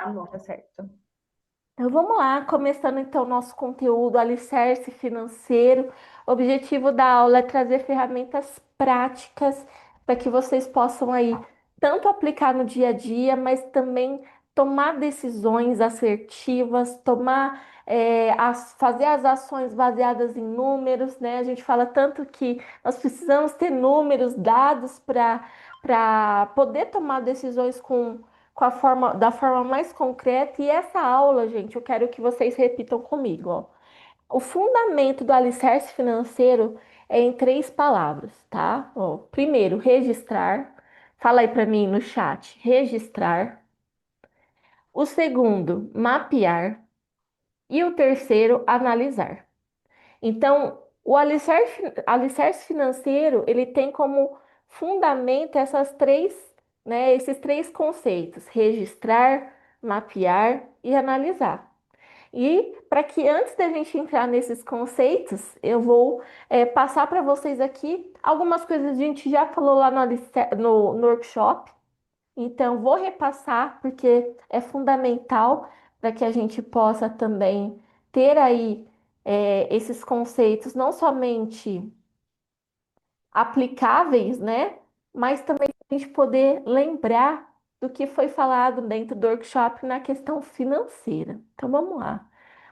Tá bom, tá certo. Então vamos lá, começando então o nosso conteúdo, alicerce financeiro. O objetivo da aula é trazer ferramentas práticas para que vocês possam aí tanto aplicar no dia a dia, mas também tomar decisões assertivas, fazer as ações baseadas em números, né? A gente fala tanto que nós precisamos ter números, dados para poder tomar decisões da forma mais concreta. E essa aula, gente, eu quero que vocês repitam comigo, ó. O fundamento do alicerce financeiro é em três palavras, tá? Ó, primeiro, registrar. Fala aí para mim no chat, registrar. O segundo, mapear. E o terceiro, analisar. Então, alicerce financeiro, ele tem como fundamento esses três conceitos: registrar, mapear e analisar. E para que antes da gente entrar nesses conceitos, eu vou passar para vocês aqui algumas coisas que a gente já falou lá no workshop. Então, vou repassar porque é fundamental para que a gente possa também ter aí esses conceitos não somente aplicáveis, né? Mas também a gente poder lembrar do que foi falado dentro do workshop na questão financeira. Então, vamos lá.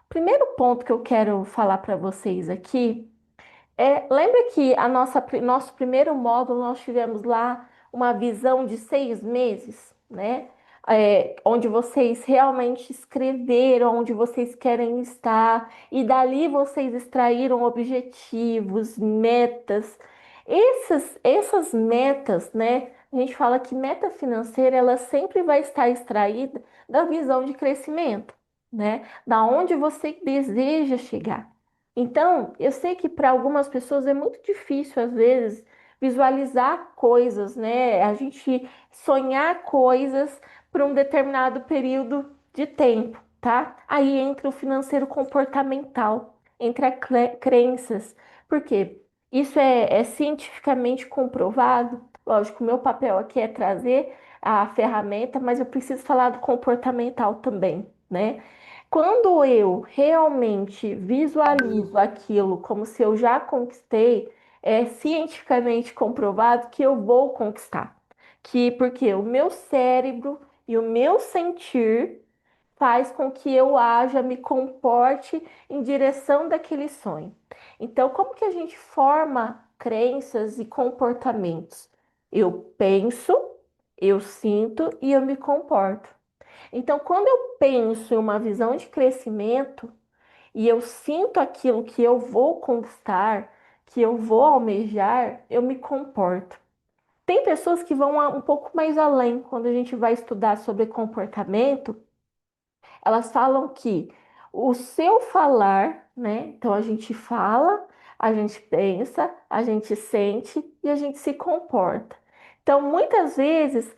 O primeiro ponto que eu quero falar para vocês aqui lembra que nosso primeiro módulo nós tivemos lá uma visão de 6 meses, né? Onde vocês realmente escreveram onde vocês querem estar e dali vocês extraíram objetivos, metas. Essas metas, né? A gente fala que meta financeira ela sempre vai estar extraída da visão de crescimento, né? Da onde você deseja chegar. Então, eu sei que para algumas pessoas é muito difícil, às vezes, visualizar coisas, né? A gente sonhar coisas por um determinado período de tempo, tá? Aí entra o financeiro comportamental, entra crenças. Por quê? Isso é cientificamente comprovado. Lógico, o meu papel aqui é trazer a ferramenta, mas eu preciso falar do comportamental também, né? Quando eu realmente visualizo aquilo como se eu já conquistei, é cientificamente comprovado que eu vou conquistar. Porque o meu cérebro e o meu sentir faz com que eu haja, me comporte em direção daquele sonho. Então, como que a gente forma crenças e comportamentos? Eu penso, eu sinto e eu me comporto. Então, quando eu penso em uma visão de crescimento e eu sinto aquilo que eu vou conquistar, que eu vou almejar, eu me comporto. Tem pessoas que vão um pouco mais além quando a gente vai estudar sobre comportamento. Elas falam que o seu falar, né? Então a gente fala, a gente pensa, a gente sente e a gente se comporta. Então, muitas vezes,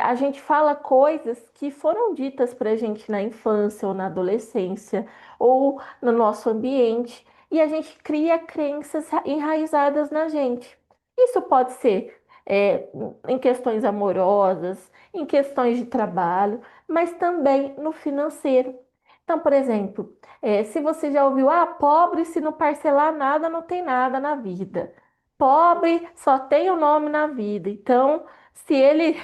a gente fala coisas que foram ditas para a gente na infância ou na adolescência ou no nosso ambiente e a gente cria crenças enraizadas na gente. Isso pode ser, em questões amorosas, em questões de trabalho, mas também no financeiro. Então, por exemplo, se você já ouviu, pobre se não parcelar nada, não tem nada na vida. Pobre só tem o nome na vida. Então, se ele.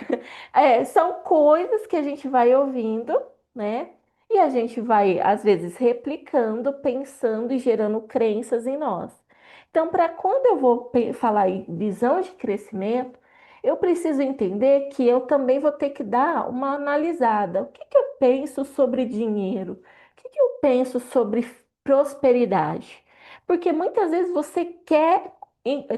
São coisas que a gente vai ouvindo, né? E a gente vai, às vezes, replicando, pensando e gerando crenças em nós. Então, para quando eu vou falar em visão de crescimento, eu preciso entender que eu também vou ter que dar uma analisada. O que que eu penso sobre dinheiro? O que que eu penso sobre prosperidade? Porque muitas vezes você quer,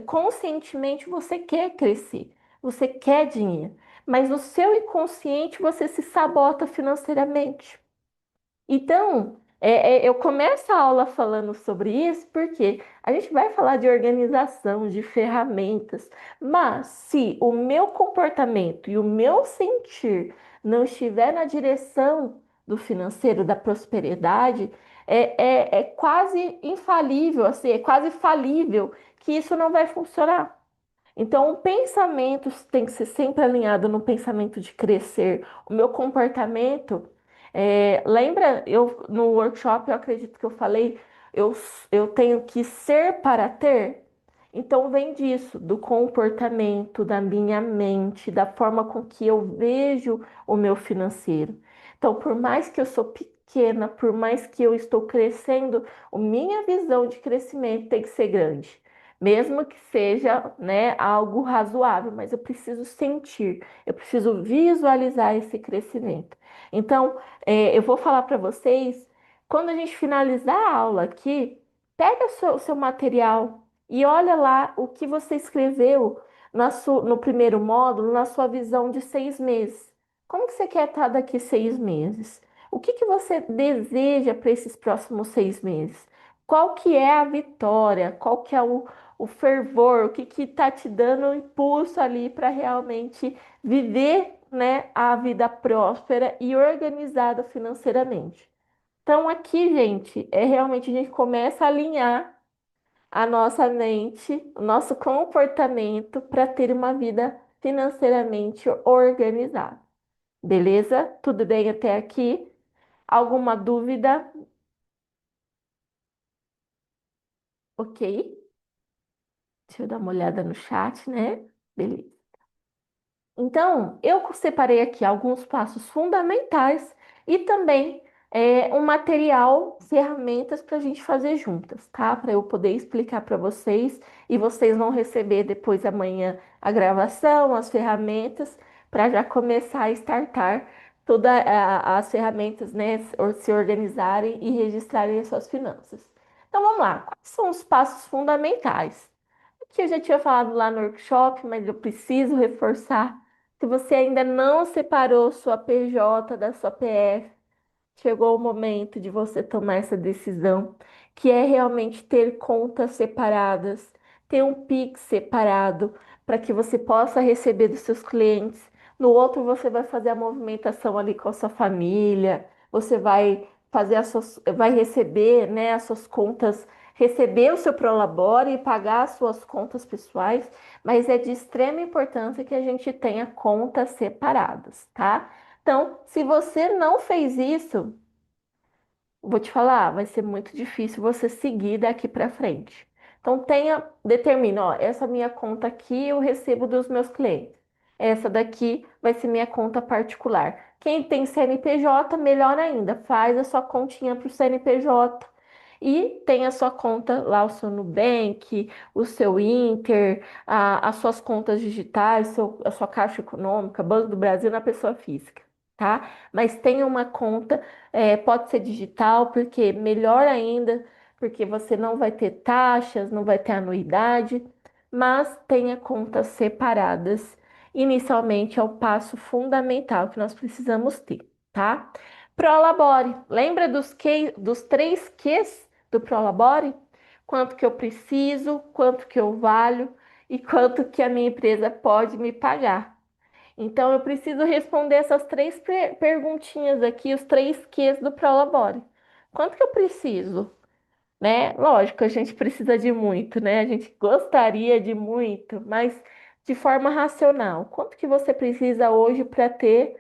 conscientemente, você quer crescer, você quer dinheiro, mas no seu inconsciente você se sabota financeiramente. Então, eu começo a aula falando sobre isso porque a gente vai falar de organização, de ferramentas, mas se o meu comportamento e o meu sentir não estiver na direção do financeiro, da prosperidade, é quase infalível, assim, é quase falível que isso não vai funcionar. Então, o pensamento tem que ser sempre alinhado no pensamento de crescer. O meu comportamento. Lembra, no workshop, eu acredito que eu falei, eu, eu tenho que ser para ter? Então, vem disso, do comportamento, da minha mente, da forma com que eu vejo o meu financeiro. Então, por mais que eu sou pequena, por mais que eu estou crescendo, a minha visão de crescimento tem que ser grande. Mesmo que seja, né, algo razoável, mas eu preciso sentir, eu preciso visualizar esse crescimento. Então, eu vou falar para vocês, quando a gente finalizar a aula aqui, pega o seu material e olha lá o que você escreveu no primeiro módulo, na sua visão de 6 meses. Como que você quer estar daqui 6 meses? O que que você deseja para esses próximos 6 meses? Qual que é a vitória? Qual que é o fervor? O que que está te dando um impulso ali para realmente viver, né, a vida próspera e organizada financeiramente? Então, aqui, gente, realmente a gente começa a alinhar a nossa mente, o nosso comportamento para ter uma vida financeiramente organizada. Beleza? Tudo bem até aqui? Alguma dúvida? Ok. Deixa eu dar uma olhada no chat, né? Beleza. Então, eu separei aqui alguns passos fundamentais e também um material, ferramentas para a gente fazer juntas, tá? Para eu poder explicar para vocês e vocês vão receber depois amanhã a gravação, as ferramentas, para já começar a startar todas as ferramentas, né? Se organizarem e registrarem as suas finanças. Então, vamos lá. Quais são os passos fundamentais? Que eu já tinha falado lá no workshop, mas eu preciso reforçar. Se você ainda não separou sua PJ da sua PF, chegou o momento de você tomar essa decisão, que é realmente ter contas separadas, ter um Pix separado, para que você possa receber dos seus clientes. No outro, você vai fazer a movimentação ali com a sua família, você vai fazer vai receber, né, as suas contas, receber o seu Prolabore e pagar as suas contas pessoais, mas é de extrema importância que a gente tenha contas separadas, tá? Então, se você não fez isso, vou te falar, vai ser muito difícil você seguir daqui para frente. Então, determina, ó, essa minha conta aqui eu recebo dos meus clientes. Essa daqui vai ser minha conta particular. Quem tem CNPJ, melhor ainda, faz a sua continha para o CNPJ e tem a sua conta lá, o seu Nubank, o seu Inter, as suas contas digitais, a sua Caixa Econômica, Banco do Brasil na pessoa física, tá? Mas tenha uma conta, pode ser digital, porque melhor ainda, porque você não vai ter taxas, não vai ter anuidade, mas tenha contas separadas. Inicialmente é o passo fundamental que nós precisamos ter, tá? Prolabore. Lembra dos 3 Qs do Prolabore? Quanto que eu preciso, quanto que eu valho e quanto que a minha empresa pode me pagar. Então, eu preciso responder essas 3 perguntinhas aqui, os 3 Qs do Prolabore. Quanto que eu preciso? Né? Lógico, a gente precisa de muito, né? A gente gostaria de muito, mas de forma racional. Quanto que você precisa hoje para ter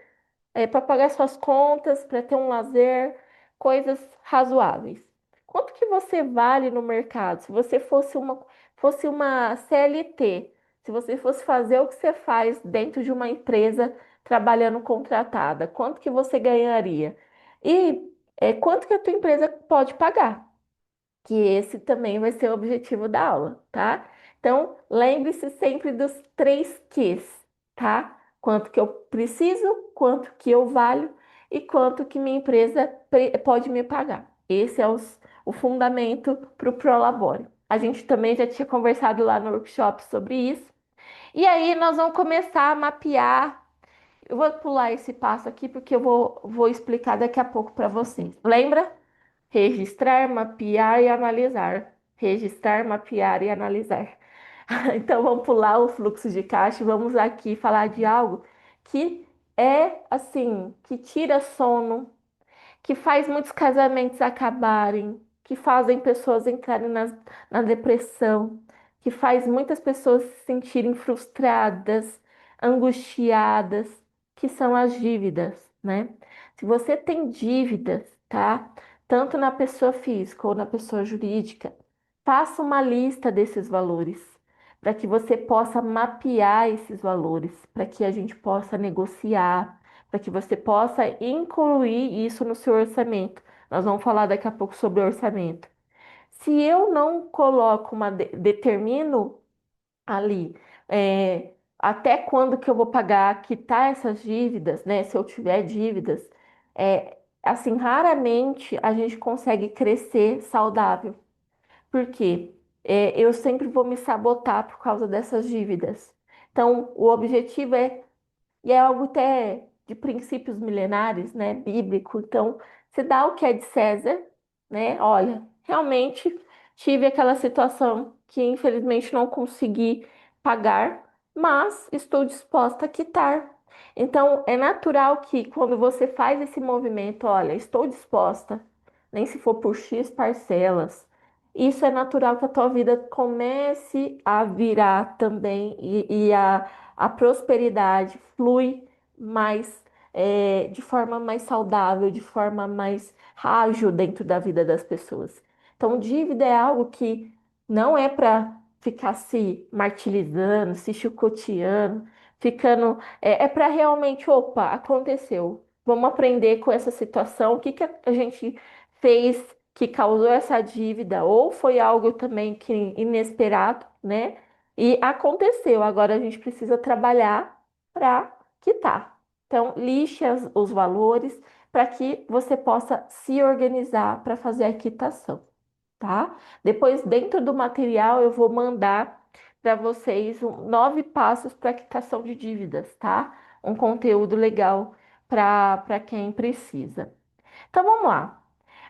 para pagar suas contas, para ter um lazer, coisas razoáveis. Quanto que você vale no mercado? Se você fosse uma CLT, se você fosse fazer o que você faz dentro de uma empresa trabalhando contratada, quanto que você ganharia? E quanto que a tua empresa pode pagar? Que esse também vai ser o objetivo da aula, tá? Então, lembre-se sempre dos 3 Qs, tá? Quanto que eu preciso, quanto que eu valho e quanto que minha empresa pode me pagar. Esse é o fundamento para o Prolabore. A gente também já tinha conversado lá no workshop sobre isso. E aí nós vamos começar a mapear. Eu vou pular esse passo aqui porque eu vou explicar daqui a pouco para vocês. Lembra? Registrar, mapear e analisar. Registrar, mapear e analisar. Então vamos pular o fluxo de caixa e vamos aqui falar de algo que é assim, que tira sono, que faz muitos casamentos acabarem, que fazem pessoas entrarem na depressão, que faz muitas pessoas se sentirem frustradas, angustiadas, que são as dívidas, né? Se você tem dívidas, tá? Tanto na pessoa física ou na pessoa jurídica, faça uma lista desses valores, para que você possa mapear esses valores, para que a gente possa negociar, para que você possa incluir isso no seu orçamento. Nós vamos falar daqui a pouco sobre orçamento. Se eu não coloco determino ali, até quando que eu vou pagar, quitar essas dívidas, né? Se eu tiver dívidas, assim, raramente a gente consegue crescer saudável. Por quê? Eu sempre vou me sabotar por causa dessas dívidas. Então, o objetivo e é algo até de princípios milenares, né, bíblico. Então, se dá o que é de César, né? Olha, realmente tive aquela situação que infelizmente não consegui pagar, mas estou disposta a quitar. Então, é natural que quando você faz esse movimento, olha, estou disposta, nem se for por X parcelas, isso é natural que a tua vida comece a virar também a prosperidade flui mais, de forma mais saudável, de forma mais ágil dentro da vida das pessoas. Então, dívida é algo que não é para ficar se martirizando, se chicoteando, é para realmente, opa, aconteceu. Vamos aprender com essa situação, o que que a gente fez que causou essa dívida, ou foi algo também que inesperado, né? E aconteceu, agora a gente precisa trabalhar para quitar. Então, lixe os valores para que você possa se organizar para fazer a quitação, tá? Depois, dentro do material, eu vou mandar para vocês 9 passos para quitação de dívidas, tá? Um conteúdo legal para quem precisa. Então, vamos lá.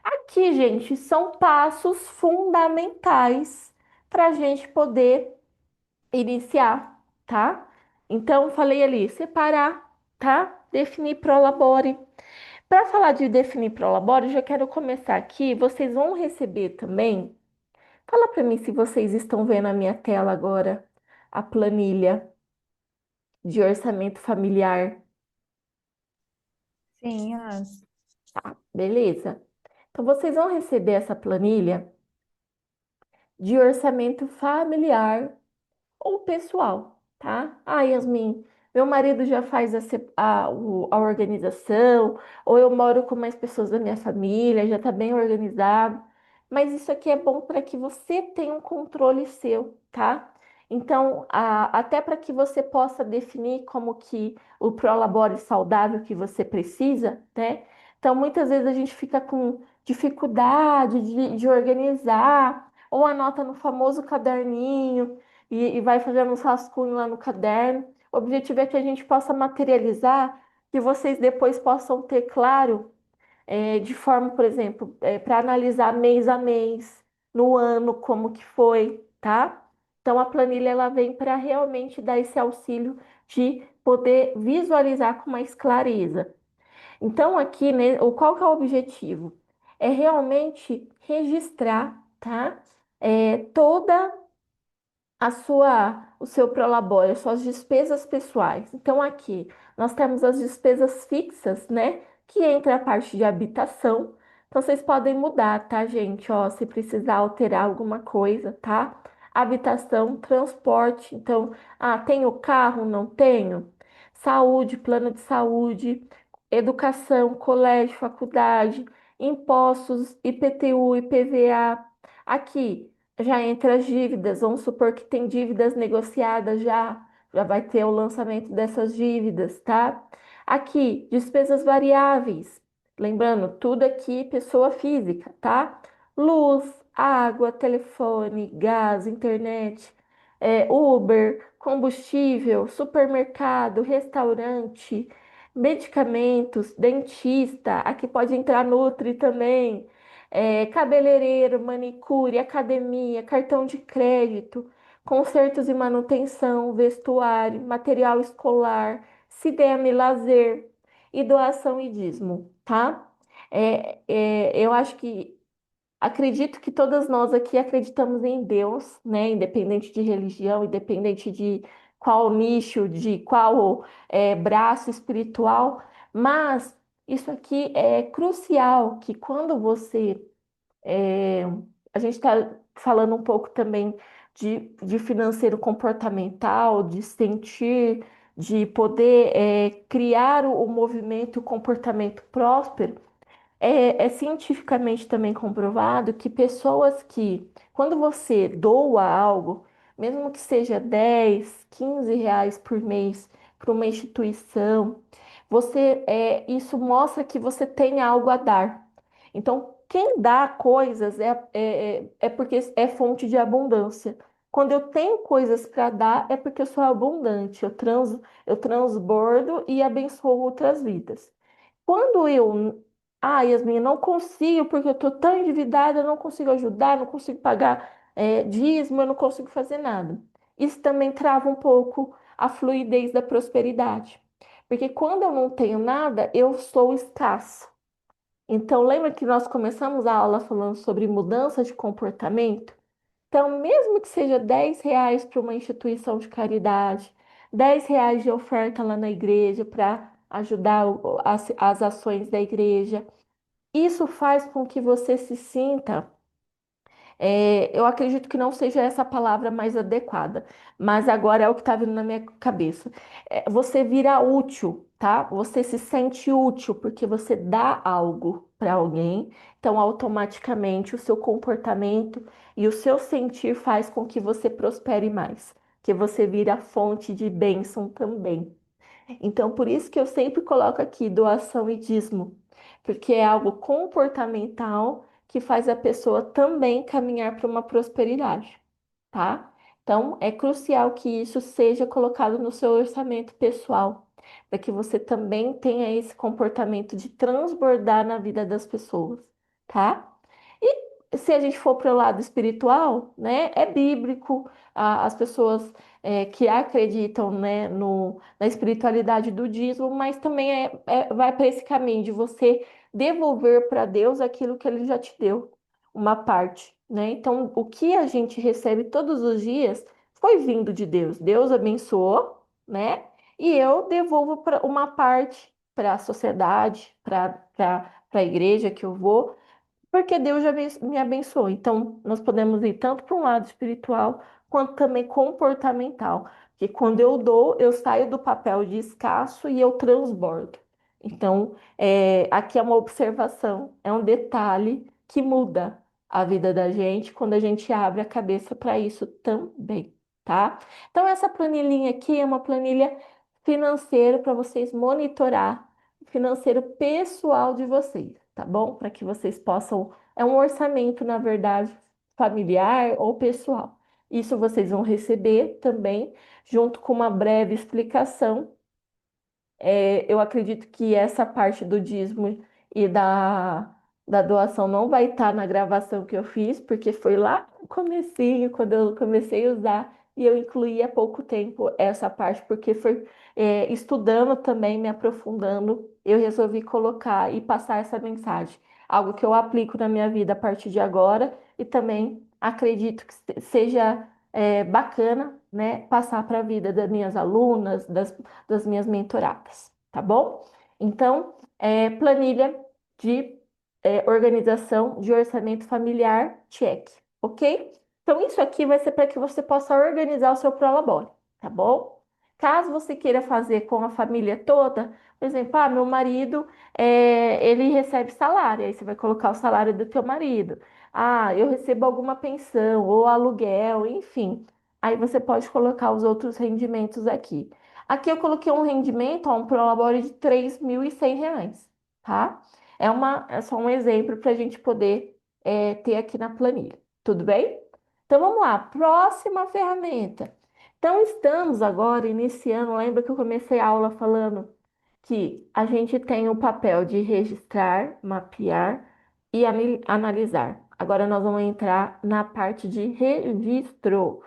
Aqui, gente, são passos fundamentais para a gente poder iniciar, tá? Então, falei ali, separar, tá? Definir prolabore. Para falar de definir prolabore, já quero começar aqui. Vocês vão receber também. Fala para mim se vocês estão vendo a minha tela agora, a planilha de orçamento familiar. Sim, as. Tá, beleza? Então, vocês vão receber essa planilha de orçamento familiar ou pessoal, tá? Ah, Yasmin, meu marido já faz a organização, ou eu moro com mais pessoas da minha família, já tá bem organizado. Mas isso aqui é bom para que você tenha um controle seu, tá? Então, até para que você possa definir como que o prolabore saudável que você precisa, né? Então, muitas vezes a gente fica com dificuldade de organizar, ou anota no famoso caderninho e vai fazendo uns rascunhos lá no caderno. O objetivo é que a gente possa materializar, que vocês depois possam ter claro, de forma, por exemplo, para analisar mês a mês, no ano, como que foi, tá? Então a planilha ela vem para realmente dar esse auxílio de poder visualizar com mais clareza. Então aqui, né, qual que é o objetivo? É realmente registrar, tá? Toda o seu prolabore, as suas despesas pessoais. Então, aqui nós temos as despesas fixas, né? Que entra a parte de habitação. Então, vocês podem mudar, tá, gente? Ó, se precisar alterar alguma coisa, tá? Habitação, transporte. Então, tenho carro? Não tenho? Saúde, plano de saúde, educação, colégio, faculdade, impostos, IPTU, IPVA. Aqui já entra as dívidas, vamos supor que tem dívidas negociadas já vai ter o lançamento dessas dívidas, tá? Aqui, despesas variáveis, lembrando, tudo aqui pessoa física, tá? Luz, água, telefone, gás, internet, Uber, combustível, supermercado, restaurante, medicamentos, dentista, aqui pode entrar Nutri também, cabeleireiro, manicure, academia, cartão de crédito, consertos e manutenção, vestuário, material escolar, cinema e lazer, e doação e dízimo, tá? Eu acho que acredito que todas nós aqui acreditamos em Deus, né? Independente de religião, independente de qual nicho, de qual braço espiritual, mas Isso aqui é crucial que quando você é, a gente está falando um pouco também de financeiro comportamental, de sentir, de poder criar o movimento e o comportamento próspero. É cientificamente também comprovado que pessoas que, quando você doa algo, mesmo que seja 10, 15 reais por mês para uma instituição, isso mostra que você tem algo a dar. Então, quem dá coisas é porque é fonte de abundância. Quando eu tenho coisas para dar, é porque eu sou abundante, eu transbordo e abençoo outras vidas. Quando Yasmin, eu não consigo, porque eu estou tão endividada, eu não consigo ajudar, não consigo pagar dízimo, eu não consigo fazer nada. Isso também trava um pouco a fluidez da prosperidade. Porque quando eu não tenho nada, eu sou escasso. Então, lembra que nós começamos a aula falando sobre mudança de comportamento? Então, mesmo que seja 10 reais para uma instituição de caridade, 10 reais de oferta lá na igreja para ajudar as ações da igreja, isso faz com que você se sinta, eu acredito que não seja essa a palavra mais adequada, mas agora é o que está vindo na minha cabeça. Você vira útil, tá? Você se sente útil porque você dá algo para alguém, então automaticamente o seu comportamento e o seu sentir faz com que você prospere mais, que você vira fonte de bênção também. Então, por isso que eu sempre coloco aqui doação e dízimo, porque é algo comportamental que faz a pessoa também caminhar para uma prosperidade, tá? Então, é crucial que isso seja colocado no seu orçamento pessoal, para que você também tenha esse comportamento de transbordar na vida das pessoas, tá? E se a gente for para o lado espiritual, né, é bíblico, as pessoas que acreditam, né, na espiritualidade do dízimo, mas também vai para esse caminho de você devolver para Deus aquilo que Ele já te deu, uma parte, né? Então, o que a gente recebe todos os dias foi vindo de Deus. Deus abençoou, né? E eu devolvo uma parte para a sociedade, para a igreja que eu vou. Porque Deus já me abençoou. Então, nós podemos ir tanto para um lado espiritual quanto também comportamental. Porque quando eu dou, eu saio do papel de escasso e eu transbordo. Então, aqui é uma observação, é um detalhe que muda a vida da gente quando a gente abre a cabeça para isso também, tá? Então, essa planilhinha aqui é uma planilha financeira para vocês monitorar o financeiro pessoal de vocês, tá bom? Para que vocês possam. É um orçamento, na verdade, familiar ou pessoal. Isso vocês vão receber também, junto com uma breve explicação. Eu acredito que essa parte do dízimo e da doação não vai estar na gravação que eu fiz, porque foi lá no comecinho, quando eu comecei a usar, e eu incluí há pouco tempo essa parte, porque foi estudando também, me aprofundando, eu resolvi colocar e passar essa mensagem. Algo que eu aplico na minha vida a partir de agora, e também acredito que seja bacana, né, passar para a vida das minhas alunas, das minhas mentoradas, tá bom? Então, planilha de organização de orçamento familiar, check, ok? Então, isso aqui vai ser para que você possa organizar o seu Prolabore, tá bom? Caso você queira fazer com a família toda, por exemplo, meu marido, ele recebe salário, aí você vai colocar o salário do teu marido. Eu recebo alguma pensão ou aluguel, enfim. Aí você pode colocar os outros rendimentos aqui. Aqui eu coloquei um rendimento, um Prolabore de R$ 3.100, tá? É só um exemplo para a gente poder ter aqui na planilha. Tudo bem? Então vamos lá, próxima ferramenta. Então estamos agora iniciando, lembra que eu comecei a aula falando que a gente tem o papel de registrar, mapear e analisar. Agora nós vamos entrar na parte de registro. O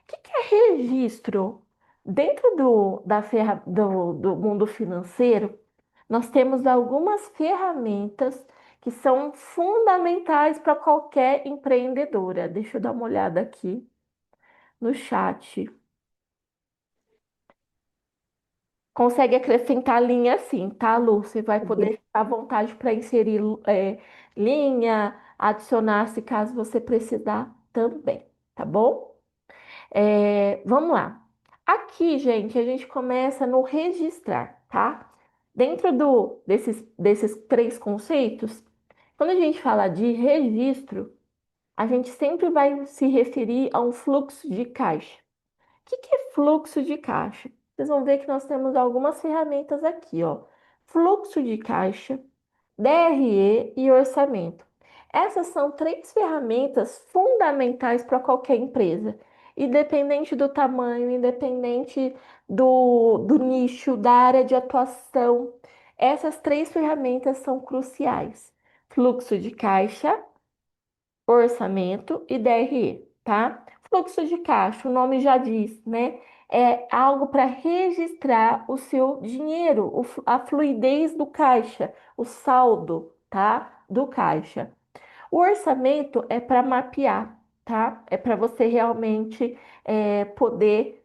que é registro? Dentro do mundo financeiro, nós temos algumas ferramentas que são fundamentais para qualquer empreendedora. Deixa eu dar uma olhada aqui no chat. Consegue acrescentar linha sim, tá, Lu? Você vai poder ficar à vontade para inserir linha, adicionar se caso você precisar também, tá bom? Vamos lá. Aqui, gente, a gente começa no registrar, tá? Dentro desses três conceitos, quando a gente fala de registro, a gente sempre vai se referir a um fluxo de caixa. O que é fluxo de caixa? Vocês vão ver que nós temos algumas ferramentas aqui, ó. Fluxo de caixa, DRE e orçamento. Essas são três ferramentas fundamentais para qualquer empresa, independente do tamanho, independente do nicho, da área de atuação. Essas três ferramentas são cruciais. Fluxo de caixa, orçamento e DRE, tá? Fluxo de caixa, o nome já diz, né? É algo para registrar o seu dinheiro, a fluidez do caixa, o saldo, tá? Do caixa. O orçamento é para mapear, tá? É para você realmente poder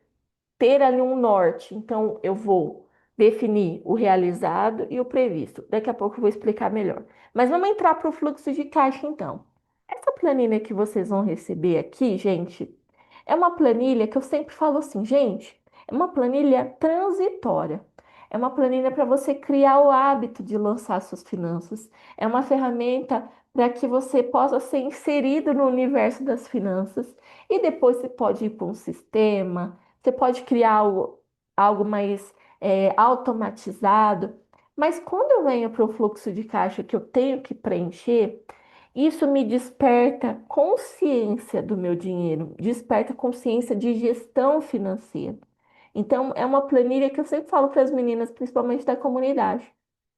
ter ali um norte. Então, eu vou definir o realizado e o previsto. Daqui a pouco eu vou explicar melhor. Mas vamos entrar para o fluxo de caixa, então. Essa planilha que vocês vão receber aqui, gente, é uma planilha que eu sempre falo assim, gente, é uma planilha transitória. É uma planilha para você criar o hábito de lançar suas finanças. É uma ferramenta para que você possa ser inserido no universo das finanças. E depois você pode ir para um sistema, você pode criar algo mais automatizado. Mas quando eu venho para o fluxo de caixa que eu tenho que preencher, isso me desperta consciência do meu dinheiro, desperta consciência de gestão financeira. Então, é uma planilha que eu sempre falo para as meninas, principalmente da comunidade.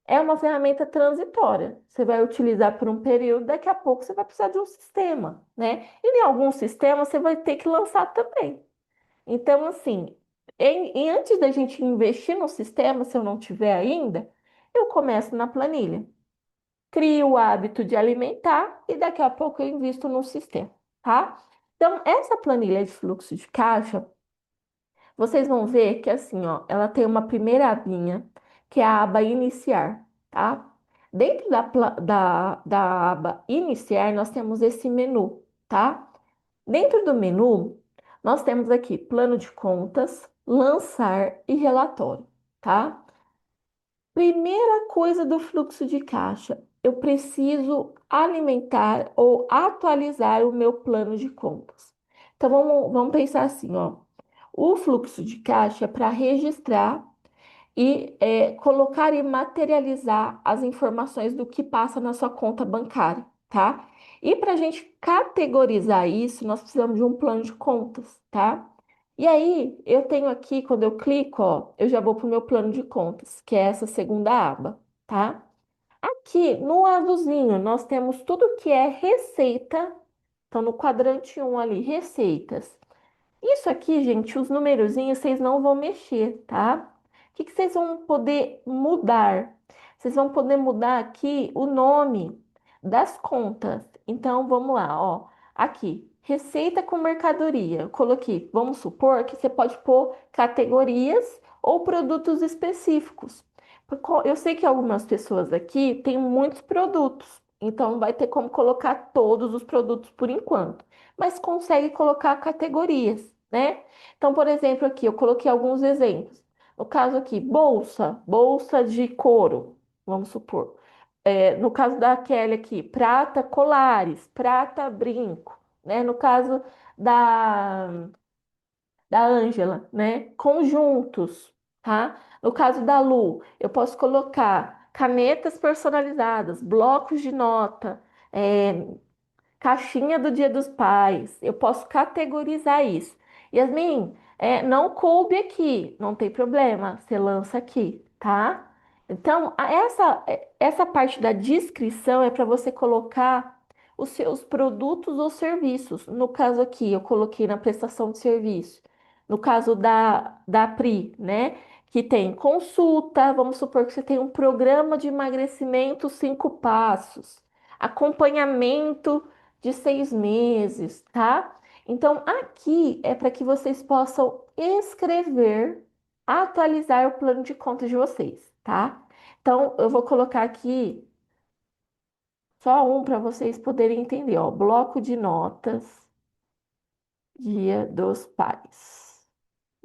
É uma ferramenta transitória. Você vai utilizar por um período, daqui a pouco você vai precisar de um sistema, né? E em algum sistema você vai ter que lançar também. Então, assim, antes da gente investir no sistema, se eu não tiver ainda, eu começo na planilha, crio o hábito de alimentar e daqui a pouco eu invisto no sistema, tá? Então, essa planilha de fluxo de caixa, vocês vão ver que assim, ó, ela tem uma primeira abinha, que é a aba iniciar, tá? Dentro da aba iniciar, nós temos esse menu, tá? Dentro do menu, nós temos aqui plano de contas, lançar e relatório, tá? Primeira coisa do fluxo de caixa, eu preciso alimentar ou atualizar o meu plano de contas. Então vamos pensar assim, ó. O fluxo de caixa é para registrar e colocar e materializar as informações do que passa na sua conta bancária, tá? E para a gente categorizar isso, nós precisamos de um plano de contas, tá? E aí, eu tenho aqui, quando eu clico, ó, eu já vou para o meu plano de contas, que é essa segunda aba, tá? Aqui no azulzinho, nós temos tudo que é receita. Então, no quadrante um ali, receitas. Isso aqui, gente, os numerozinhos vocês não vão mexer, tá? O que vocês vão poder mudar? Vocês vão poder mudar aqui o nome das contas. Então, vamos lá, ó. Aqui, receita com mercadoria. Eu coloquei, vamos supor que você pode pôr categorias ou produtos específicos. Eu sei que algumas pessoas aqui têm muitos produtos, então não vai ter como colocar todos os produtos por enquanto, mas consegue colocar categorias, né? Então, por exemplo, aqui eu coloquei alguns exemplos. No caso aqui, bolsa de couro, vamos supor. No caso da Kelly aqui, prata colares, prata brinco, né? No caso da Ângela, né? Conjuntos, tá? No caso da Lu, eu posso colocar canetas personalizadas, blocos de nota, é, caixinha do Dia dos Pais. Eu posso categorizar isso. Yasmin, não coube aqui, não tem problema, você lança aqui, tá? Então, essa parte da descrição é para você colocar os seus produtos ou serviços. No caso aqui, eu coloquei na prestação de serviço. No caso da Pri, né? Que tem consulta, vamos supor que você tem um programa de emagrecimento 5 passos, acompanhamento de 6 meses, tá? Então, aqui é para que vocês possam escrever atualizar o plano de contas de vocês, tá? Então, eu vou colocar aqui só um para vocês poderem entender, ó. Bloco de notas, Dia dos Pais.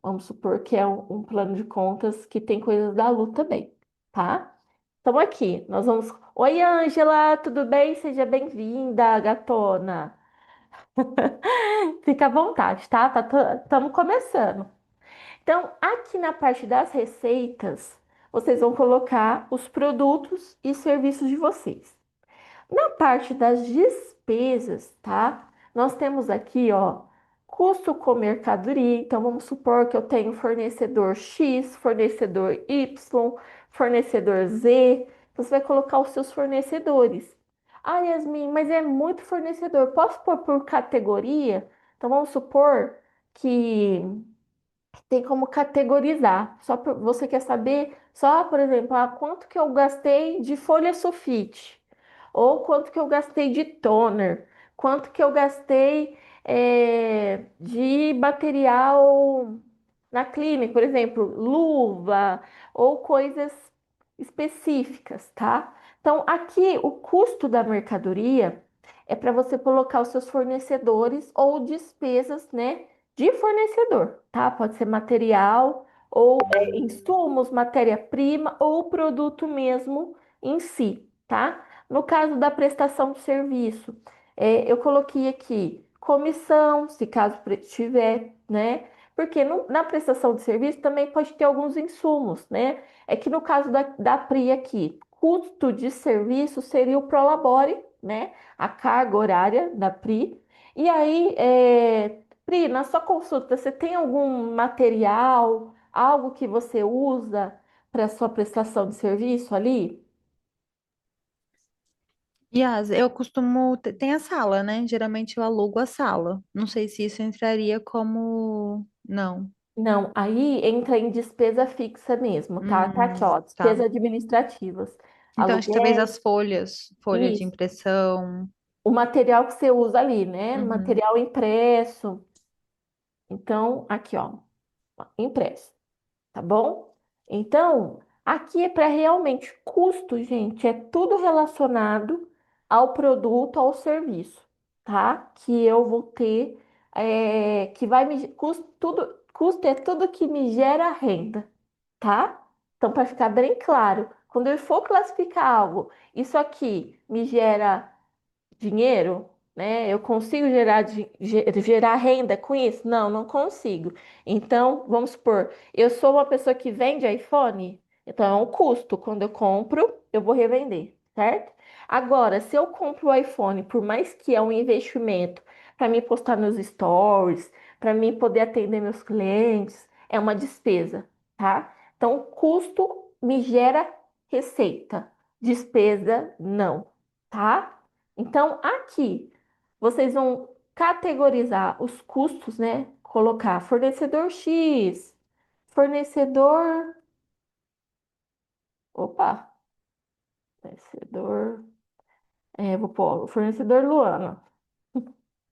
Vamos supor que é um plano de contas que tem coisas da Lu também, tá? Então, aqui, nós vamos. Oi, Ângela, tudo bem? Seja bem-vinda, gatona. Fica à vontade, tá? Estamos começando. Então, aqui na parte das receitas, vocês vão colocar os produtos e serviços de vocês. Na parte das despesas, tá? Nós temos aqui, ó, custo com mercadoria. Então, vamos supor que eu tenho fornecedor X, fornecedor Y, fornecedor Z. Você vai colocar os seus fornecedores. Ah, Yasmin, mas é muito fornecedor. Posso pôr por categoria? Então, vamos supor que tem como categorizar. Você quer saber só, por exemplo, quanto que eu gastei de folha sulfite, ou quanto que eu gastei de toner, quanto que eu gastei de material na clínica, por exemplo, luva ou coisas específicas, tá? Então, aqui o custo da mercadoria é para você colocar os seus fornecedores ou despesas, né? De fornecedor, tá? Pode ser material ou insumos, matéria-prima ou produto mesmo em si, tá? No caso da prestação de serviço, eu coloquei aqui comissão, se caso tiver, né? Porque na prestação de serviço também pode ter alguns insumos, né? É que no caso da PRI aqui, custo de serviço seria o Prolabore, né? A carga horária da PRI. E aí, Pri, na sua consulta, você tem algum material, algo que você usa para sua prestação de serviço ali? Yas, eu costumo. Tem a sala, né? Geralmente eu alugo a sala. Não sei se isso entraria como. Não. Não, aí entra em despesa fixa mesmo, tá? Tá aqui, ó, Tá. despesas administrativas. Então, acho que talvez Aluguel, as folhas, folha de isso. impressão. O material que você usa ali, né? Uhum. Material impresso. Então, aqui, ó, impresso. Tá bom? Então, aqui é para realmente custo, gente, é tudo relacionado ao produto, ao serviço, tá? Que eu vou ter, que vai me custo é tudo que me gera renda, tá? Então, para ficar bem claro, quando eu for classificar algo, isso aqui me gera dinheiro, né? Eu consigo gerar renda com isso? Não, não consigo. Então, vamos supor, eu sou uma pessoa que vende iPhone, então é um custo. Quando eu compro, eu vou revender, certo? Agora, se eu compro o iPhone, por mais que é um investimento para mim postar nos stories, para mim poder atender meus clientes, é uma despesa, tá? Então, custo me gera receita, despesa não, tá? Então, aqui, vocês vão categorizar os custos, né? Colocar fornecedor X, fornecedor. Opa, fornecedor. Vou pôr fornecedor Luana,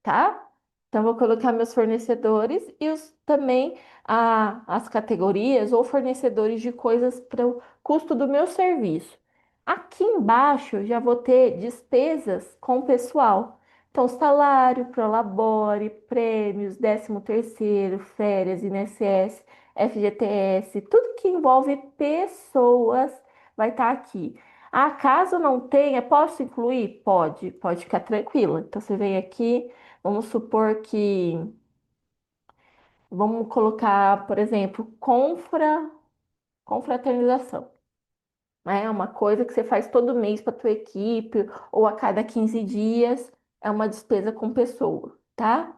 tá? Então, vou colocar meus fornecedores e também as categorias ou fornecedores de coisas para o custo do meu serviço. Aqui embaixo já vou ter despesas com o pessoal. Então, salário, prolabore, prêmios, 13º, férias, INSS, FGTS, tudo que envolve pessoas vai estar aqui. Ah, caso não tenha, posso incluir? Pode ficar tranquila. Então, você vem aqui. Vamos supor que, vamos colocar, por exemplo, confraternização. Né? É uma coisa que você faz todo mês para tua equipe ou a cada 15 dias, é uma despesa com pessoa, tá?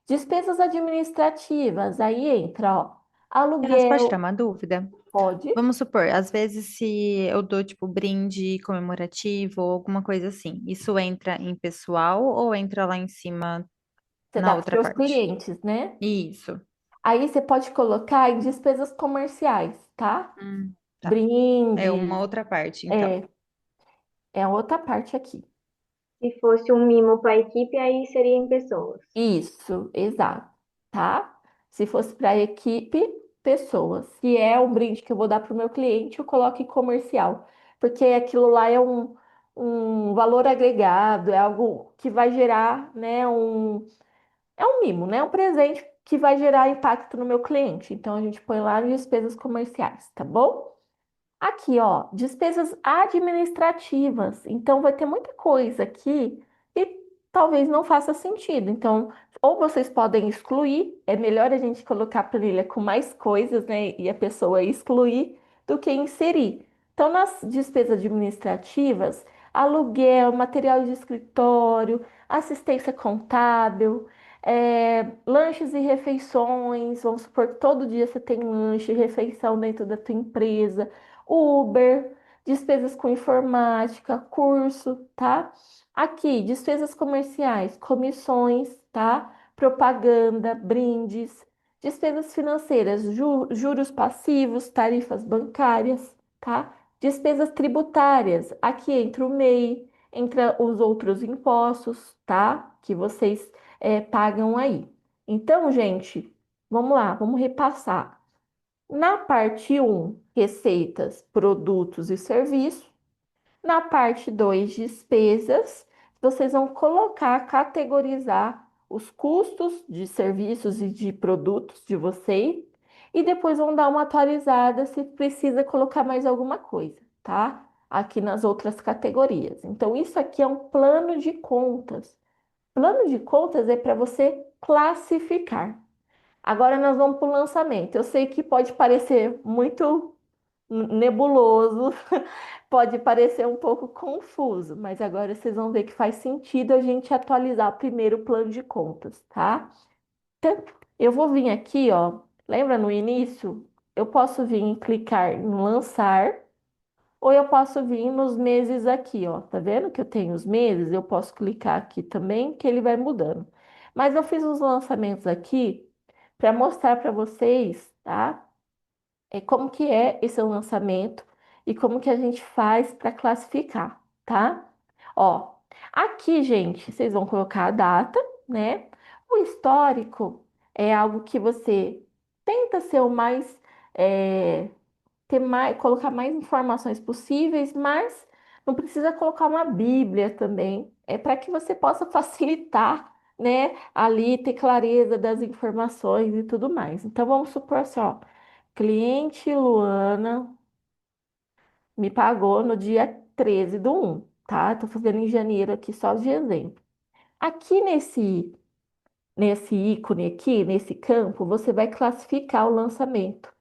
Despesas administrativas, aí entra, ó, Yas, pode tirar aluguel, uma dúvida? pode, Vamos supor, às vezes se eu dou tipo brinde comemorativo ou alguma coisa assim, isso entra em pessoal ou entra lá em cima você na dá para outra seus parte? clientes, né? Isso. Aí você pode colocar em despesas comerciais, tá? Tá. É Brinde, uma outra parte, então. é, é a outra parte aqui. Se fosse um mimo para a equipe, aí seria em pessoas. Isso, exato, tá? Se fosse para a equipe. pessoas. Se é um brinde que eu vou dar para o meu cliente, eu coloco em comercial, porque aquilo lá é um valor agregado, é algo que vai gerar, né, é um mimo, né, um presente que vai gerar impacto no meu cliente. Então a gente põe lá nas despesas comerciais, tá bom? Aqui, ó, despesas administrativas. Então, vai ter muita coisa aqui que talvez não faça sentido. Então, ou vocês podem excluir, é melhor a gente colocar a planilha com mais coisas, né, e a pessoa excluir do que inserir. Então, nas despesas administrativas, aluguel, material de escritório, assistência contábil, lanches e refeições. Vamos supor que todo dia você tem lanche e refeição dentro da tua empresa. Uber, despesas com informática, curso, tá? Aqui, despesas comerciais, comissões, tá? Propaganda, brindes, despesas financeiras, juros passivos, tarifas bancárias, tá? Despesas tributárias, aqui entra o MEI, entra os outros impostos, tá? Que vocês pagam aí. Então, gente, vamos lá, vamos repassar. Na parte um, receitas, produtos e serviços. Na parte 2, despesas, vocês vão colocar, categorizar os custos de serviços e de produtos de vocês e depois vão dar uma atualizada se precisa colocar mais alguma coisa, tá? Aqui nas outras categorias. Então, isso aqui é um plano de contas. Plano de contas é para você classificar. Agora nós vamos para o lançamento. Eu sei que pode parecer muito nebuloso, pode parecer um pouco confuso, mas agora vocês vão ver que faz sentido a gente atualizar primeiro o plano de contas, tá? Então, eu vou vir aqui, ó. Lembra no início? Eu posso vir e clicar em lançar, ou eu posso vir nos meses aqui, ó. Tá vendo que eu tenho os meses? Eu posso clicar aqui também, que ele vai mudando. Mas eu fiz os lançamentos aqui para mostrar para vocês, tá? Como que é esse lançamento e como que a gente faz para classificar, tá? Ó, aqui, gente, vocês vão colocar a data, né? O histórico é algo que você tenta ser o mais, ter mais, colocar mais informações possíveis, mas não precisa colocar uma Bíblia também. É para que você possa facilitar, né? Ali ter clareza das informações e tudo mais. Então, vamos supor assim, ó. Cliente Luana me pagou no dia 13 do 1, tá? Tô fazendo em janeiro aqui só de exemplo. Aqui nesse ícone aqui, nesse campo, você vai classificar o lançamento.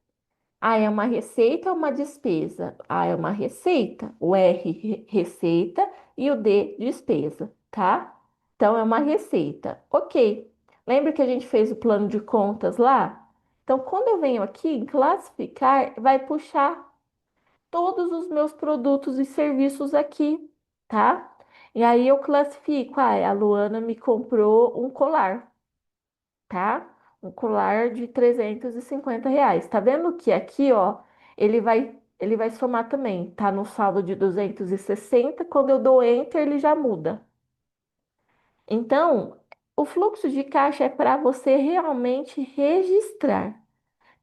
A é uma receita ou uma despesa? A é uma receita, o R receita e o D despesa, tá? Então é uma receita. Ok. Lembra que a gente fez o plano de contas lá? Então, quando eu venho aqui em classificar, vai puxar todos os meus produtos e serviços aqui, tá? E aí eu classifico, a Luana me comprou um colar, tá? Um colar de R$ 350. Tá vendo que aqui, ó, ele vai somar também, tá no saldo de 260, quando eu dou enter, ele já muda. Então, o fluxo de caixa é para você realmente registrar.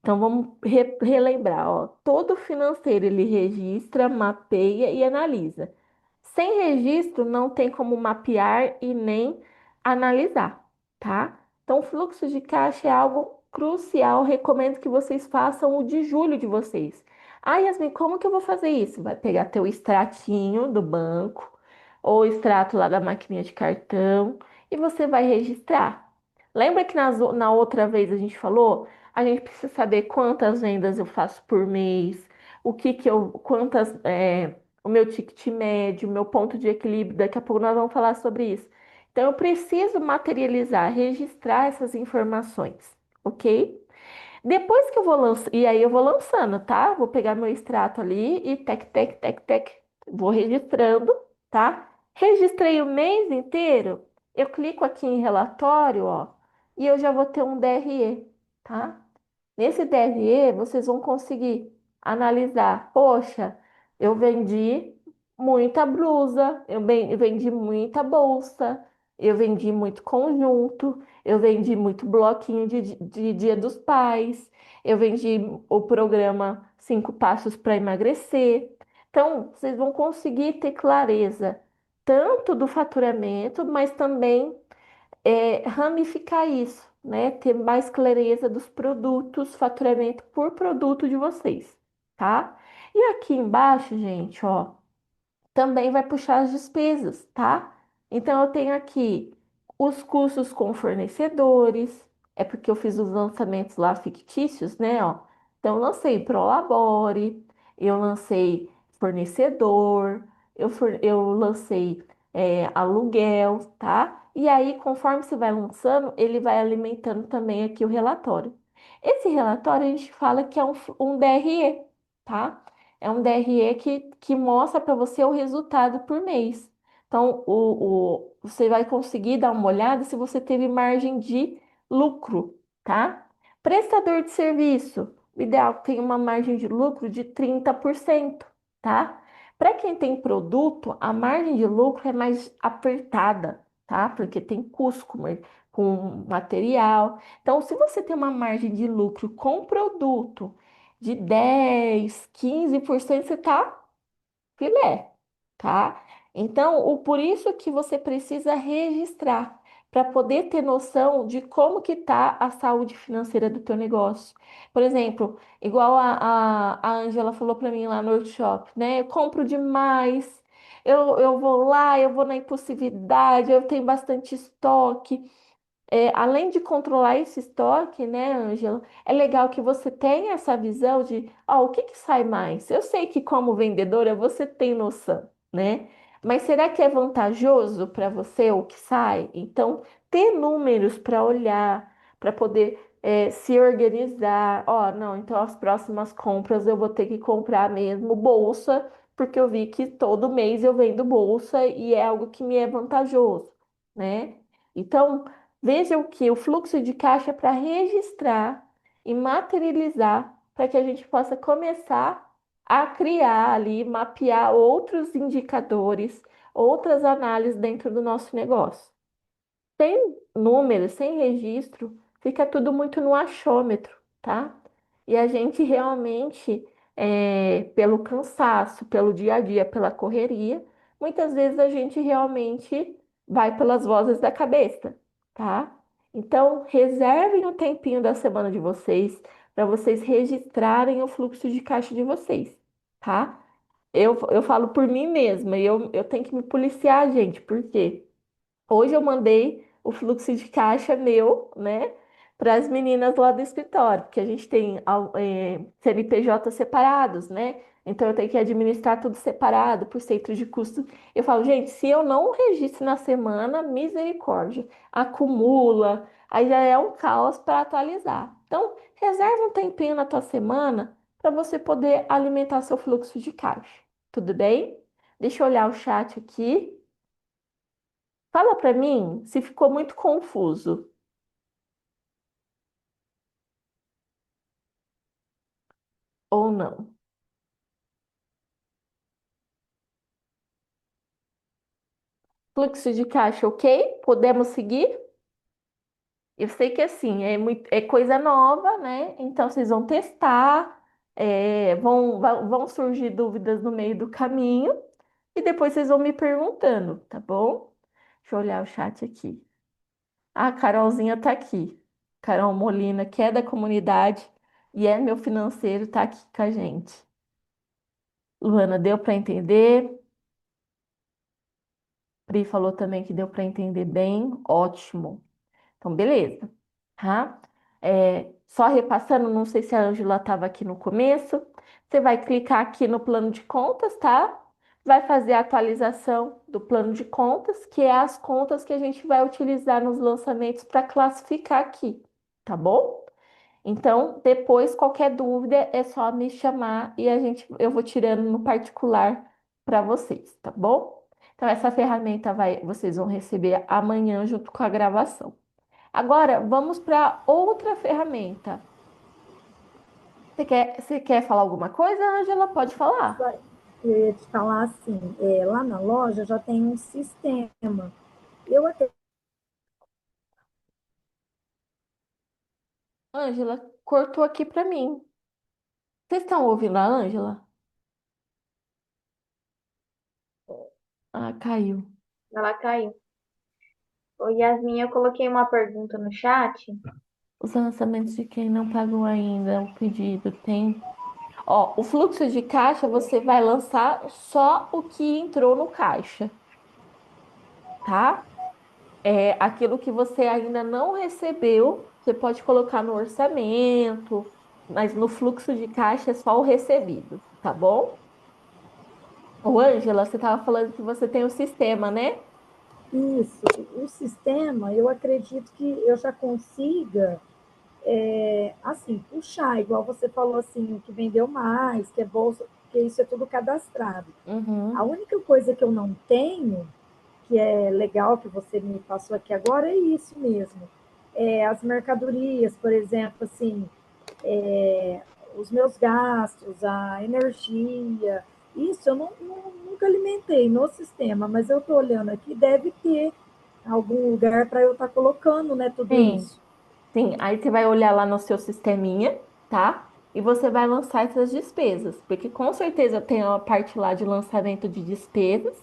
Então vamos relembrar, ó, todo financeiro ele registra, mapeia e analisa. Sem registro não tem como mapear e nem analisar, tá? Então, o fluxo de caixa é algo crucial. Recomendo que vocês façam o de julho de vocês. Ah, Yasmin, como que eu vou fazer isso? Vai pegar teu extratinho do banco ou extrato lá da maquininha de cartão e você vai registrar. Lembra que na outra vez a gente falou? A gente precisa saber quantas vendas eu faço por mês, o meu ticket médio, o meu ponto de equilíbrio. Daqui a pouco nós vamos falar sobre isso. Então, eu preciso materializar, registrar essas informações, ok? Depois que eu vou lançar, e aí eu vou lançando, tá? Vou pegar meu extrato ali e tec, tec, tec, tec, vou registrando, tá? Registrei o mês inteiro, eu clico aqui em relatório, ó, e eu já vou ter um DRE, tá? Nesse DRE, vocês vão conseguir analisar, poxa, eu vendi muita blusa, eu vendi muita bolsa, eu vendi muito conjunto, eu vendi muito bloquinho de Dia dos Pais, eu vendi o programa 5 Passos para Emagrecer. Então, vocês vão conseguir ter clareza tanto do faturamento, mas também ramificar isso, né? Ter mais clareza dos produtos, faturamento por produto de vocês, tá? E aqui embaixo, gente, ó, também vai puxar as despesas, tá? Então, eu tenho aqui os custos com fornecedores, é porque eu fiz os lançamentos lá fictícios, né? Ó. Então, eu lancei Prolabore, eu lancei fornecedor, eu lancei aluguel, tá? E aí, conforme você vai lançando, ele vai alimentando também aqui o relatório. Esse relatório a gente fala que é um DRE, tá? É um DRE que mostra para você o resultado por mês. Então, você vai conseguir dar uma olhada se você teve margem de lucro, tá? Prestador de serviço, o ideal é que tenha uma margem de lucro de 30%, tá? Para quem tem produto, a margem de lucro é mais apertada, tá? Porque tem custo com material. Então, se você tem uma margem de lucro com produto, de 10, 15% você tá filé, tá? Então, por isso que você precisa registrar para poder ter noção de como que tá a saúde financeira do teu negócio. Por exemplo, igual a Angela falou para mim lá no workshop, né? Eu compro demais, eu vou lá, eu vou na impulsividade, eu tenho bastante estoque. Além de controlar esse estoque, né, Ângela, é legal que você tenha essa visão de, ó, o que que sai mais? Eu sei que como vendedora você tem noção, né? Mas será que é vantajoso para você o que sai? Então, ter números para olhar, para poder se organizar. Ó, não, então as próximas compras eu vou ter que comprar mesmo bolsa, porque eu vi que todo mês eu vendo bolsa e é algo que me é vantajoso, né? Então, vejam que o fluxo de caixa é para registrar e materializar para que a gente possa começar a criar ali, mapear outros indicadores, outras análises dentro do nosso negócio. Sem números, sem registro, fica tudo muito no achômetro, tá? E a gente realmente, pelo cansaço, pelo dia a dia, pela correria, muitas vezes a gente realmente vai pelas vozes da cabeça, tá? Então, reservem o tempinho da semana de vocês para vocês registrarem o fluxo de caixa de vocês, tá? Eu falo por mim mesma, e eu tenho que me policiar, gente, por quê? Hoje eu mandei o fluxo de caixa meu, né, para as meninas lá do escritório, porque a gente tem CNPJ separados, né? Então eu tenho que administrar tudo separado por centro de custo. Eu falo, gente, se eu não registro na semana, misericórdia, acumula, aí já é um caos para atualizar. Então, reserve um tempinho na tua semana para você poder alimentar seu fluxo de caixa. Tudo bem? Deixa eu olhar o chat aqui. Fala para mim se ficou muito confuso ou não. Fluxo de caixa, ok? Podemos seguir? Eu sei que assim é coisa nova, né? Então vocês vão testar, vão surgir dúvidas no meio do caminho e depois vocês vão me perguntando, tá bom? Deixa eu olhar o chat aqui. A Carolzinha tá aqui. Carol Molina, que é da comunidade e é meu financeiro, tá aqui com a gente. Luana, deu para entender? Pri falou também que deu para entender bem, ótimo. Então, beleza, tá? Só repassando, não sei se a Ângela estava aqui no começo. Você vai clicar aqui no plano de contas, tá? Vai fazer a atualização do plano de contas, que é as contas que a gente vai utilizar nos lançamentos para classificar aqui, tá bom? Então, depois, qualquer dúvida é só me chamar e eu vou tirando no particular para vocês, tá bom? Então, essa ferramenta vocês vão receber amanhã junto com a gravação. Agora, vamos para outra ferramenta. Você quer falar alguma coisa, Ângela? Pode falar. Eu ia te falar assim, lá na loja já tem um sistema. Eu até Ângela, cortou aqui para mim. Vocês estão ouvindo a Ângela? Ah, caiu. Ela caiu. Ô, Yasmin, eu coloquei uma pergunta no chat. Os lançamentos de quem não pagou ainda o pedido tem. Ó, o fluxo de caixa você vai lançar só o que entrou no caixa, tá? É aquilo que você ainda não recebeu, você pode colocar no orçamento, mas no fluxo de caixa é só o recebido, tá bom? Ô, Ângela, você estava falando que você tem o sistema, né? Isso, o sistema, eu acredito que eu já consiga, assim, puxar, igual você falou assim, o que vendeu mais, que é bolsa, porque isso é tudo cadastrado. A Uhum. única coisa que eu não tenho, que é legal que você me passou aqui agora, é isso mesmo. As mercadorias, por exemplo, assim, os meus gastos, a energia, isso eu nunca alimentei no sistema, mas eu estou olhando aqui, deve ter algum lugar para eu estar colocando, né, tudo Sim. isso. Sim, aí você vai olhar lá no seu sisteminha, tá? E você vai lançar essas despesas, porque com certeza tem uma parte lá de lançamento de despesas.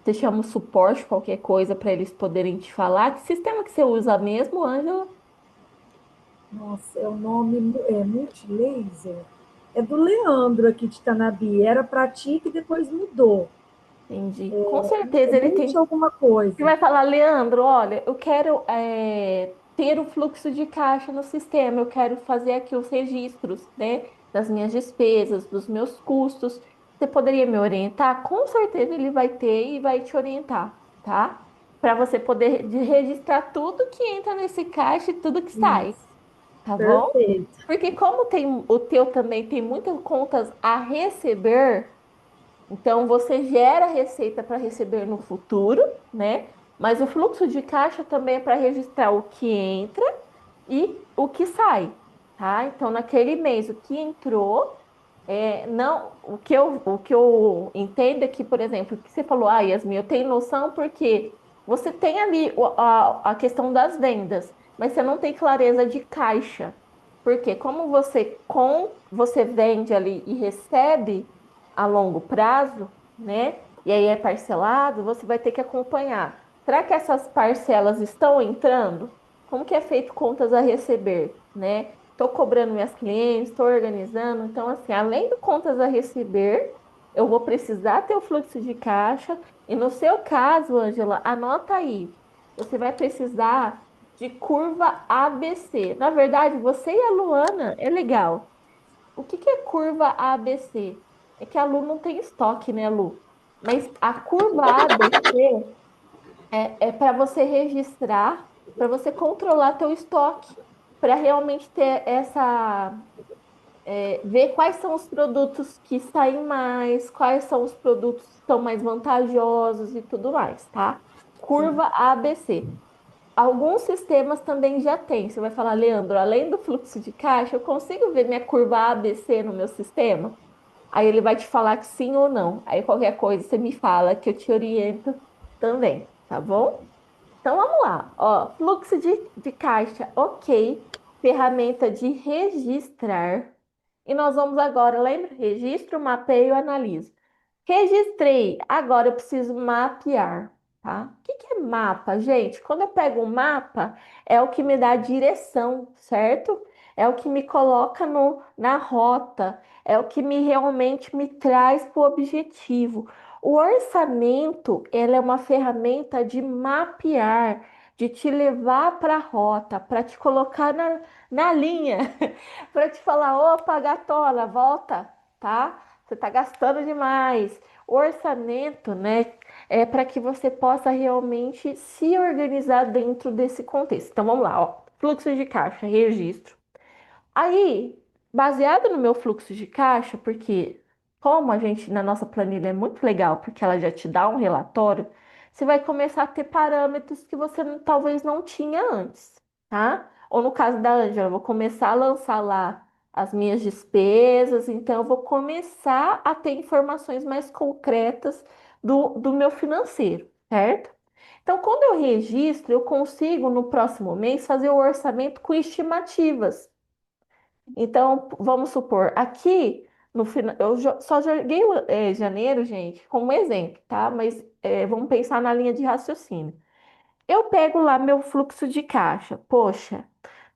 Você chama o suporte, qualquer coisa, para eles poderem te falar. Que sistema que você usa mesmo, Ângela? Nossa, é o nome Multilaser. É do Leandro aqui de Tanabi. Era para ti que depois mudou. Entendi. Com certeza É ele Multi tem. alguma Você coisa. vai falar, Leandro, olha, eu quero ter o fluxo de caixa no sistema, eu quero fazer aqui os registros, né, das minhas despesas, dos meus custos. Você poderia me orientar? Com certeza ele vai ter e vai te orientar, tá? Para você poder registrar tudo que entra nesse caixa e tudo que sai, Isso, tá bom? perfeito. Porque como tem o teu também tem muitas contas a receber, então, você gera receita para receber no futuro, né? Mas o fluxo de caixa também é para registrar o que entra e o que sai, tá? Então, naquele mês, o que entrou, não, o que eu entendo é que, por exemplo, o que você falou, Yasmin, eu tenho noção porque você tem ali a questão das vendas, mas você não tem clareza de caixa. Porque como você vende ali e recebe a longo prazo, né? E aí é parcelado, você vai ter que acompanhar. Será que essas parcelas estão entrando? Como que é feito contas a receber, né? Estou cobrando minhas clientes, estou organizando. Então, assim, além do contas a receber, eu vou precisar ter o fluxo de caixa. E no seu caso, Ângela, anota aí. Você vai precisar de curva ABC. Na verdade, você e a Luana é legal. O que que é curva ABC? É que a Lu não tem estoque, né, Lu? Mas a curva ABC é para você registrar, para você controlar teu estoque, para realmente ter ver quais são os produtos que saem mais, quais são os produtos que são mais vantajosos e tudo mais, tá? Curva ABC. Alguns sistemas também já têm. Você vai falar, Leandro, além do fluxo de caixa, eu consigo ver minha curva ABC no meu sistema? Aí ele vai te falar que sim ou não. Aí qualquer coisa você me fala que eu te oriento também, tá bom? Então vamos lá, ó, fluxo de caixa, ok, ferramenta de registrar. E nós vamos agora, lembra? Registro, mapeio, analiso. Registrei, agora eu preciso mapear, tá? O que que é mapa, gente? Quando eu pego um mapa, é o que me dá a direção, certo? É o que me coloca na rota, é o que realmente me traz para o objetivo. O orçamento, ele é uma ferramenta de mapear, de te levar para a rota, para te colocar na linha, para te falar, opa, gatola, volta, tá? Você está gastando demais. O orçamento, né, é para que você possa realmente se organizar dentro desse contexto. Então vamos lá, ó. Fluxo de caixa, registro. Aí, baseado no meu fluxo de caixa, porque como a gente na nossa planilha é muito legal, porque ela já te dá um relatório, você vai começar a ter parâmetros que você talvez não tinha antes, tá? Ou no caso da Ângela, eu vou começar a lançar lá as minhas despesas, então eu vou começar a ter informações mais concretas do meu financeiro, certo? Então, quando eu registro, eu consigo no próximo mês fazer o orçamento com estimativas. Então, vamos supor, aqui no final, só joguei janeiro, gente, como exemplo, tá? Mas vamos pensar na linha de raciocínio. Eu pego lá meu fluxo de caixa. Poxa,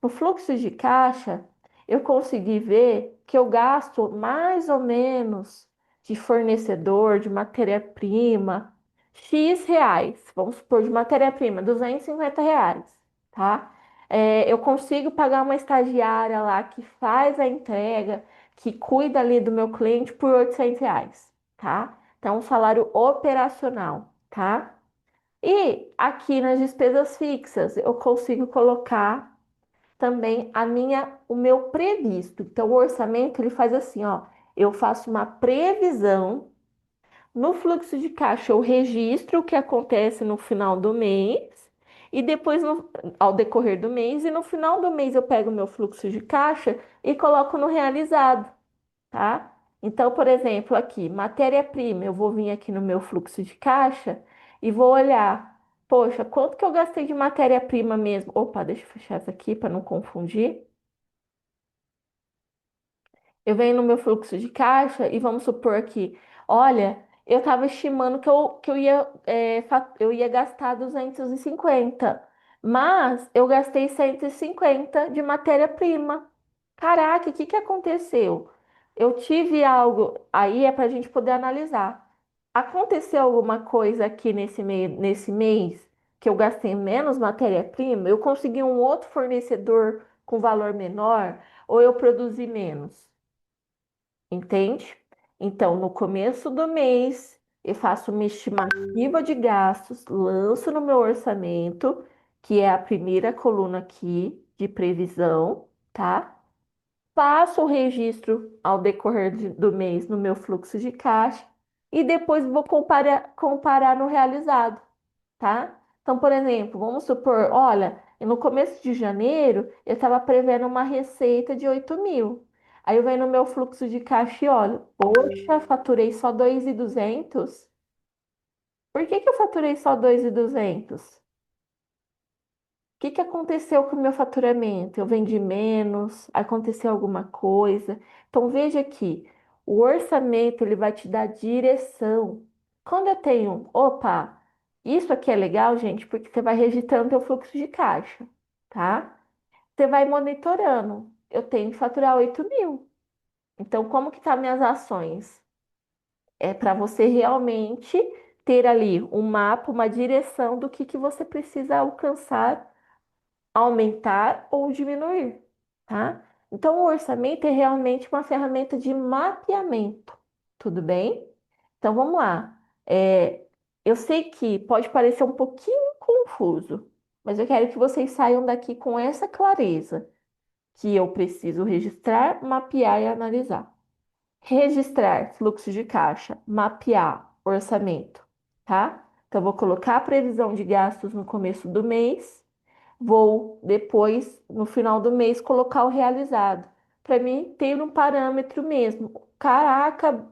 no fluxo de caixa, eu consegui ver que eu gasto mais ou menos de fornecedor, de matéria-prima, X reais. Vamos supor, de matéria-prima, R$ 250, tá? Eu consigo pagar uma estagiária lá que faz a entrega, que cuida ali do meu cliente por R$ 800, tá? Então, um salário operacional, tá? E aqui nas despesas fixas, eu consigo colocar também o meu previsto. Então, o orçamento ele faz assim, ó, eu faço uma previsão no fluxo de caixa, eu registro o que acontece no final do mês e depois ao decorrer do mês e no final do mês eu pego o meu fluxo de caixa e coloco no realizado, tá? Então, por exemplo, aqui, matéria-prima, eu vou vir aqui no meu fluxo de caixa e vou olhar, poxa, quanto que eu gastei de matéria-prima mesmo? Opa, deixa eu fechar essa aqui para não confundir. Eu venho no meu fluxo de caixa e vamos supor aqui, olha, eu estava estimando eu ia gastar 250, mas eu gastei 150 de matéria-prima. Caraca, o que que aconteceu? Eu tive algo, aí é para a gente poder analisar. Aconteceu alguma coisa aqui nesse mês que eu gastei menos matéria-prima? Eu consegui um outro fornecedor com valor menor ou eu produzi menos? Entende? Então, no começo do mês, eu faço uma estimativa de gastos, lanço no meu orçamento, que é a primeira coluna aqui de previsão, tá? Faço o registro ao decorrer do mês no meu fluxo de caixa e depois vou comparar no realizado, tá? Então, por exemplo, vamos supor, olha, no começo de janeiro eu estava prevendo uma receita de 8.000. Aí eu venho no meu fluxo de caixa e olho, poxa, faturei só 2.200. Por que que eu faturei só 2.200? Que aconteceu com o meu faturamento? Eu vendi menos? Aconteceu alguma coisa? Então veja aqui, o orçamento ele vai te dar direção. Quando eu tenho, opa, isso aqui é legal, gente, porque você vai registrando teu fluxo de caixa, tá? Você vai monitorando. Eu tenho que faturar 8.000. Então, como que tá minhas ações? É para você realmente ter ali um mapa, uma direção do que você precisa alcançar, aumentar ou diminuir, tá? Então, o orçamento é realmente uma ferramenta de mapeamento, tudo bem? Então, vamos lá. Eu sei que pode parecer um pouquinho confuso, mas eu quero que vocês saiam daqui com essa clareza, que eu preciso registrar, mapear e analisar. Registrar fluxo de caixa, mapear orçamento, tá? Então, vou colocar a previsão de gastos no começo do mês. Vou depois, no final do mês, colocar o realizado, para mim ter um parâmetro mesmo. Caraca,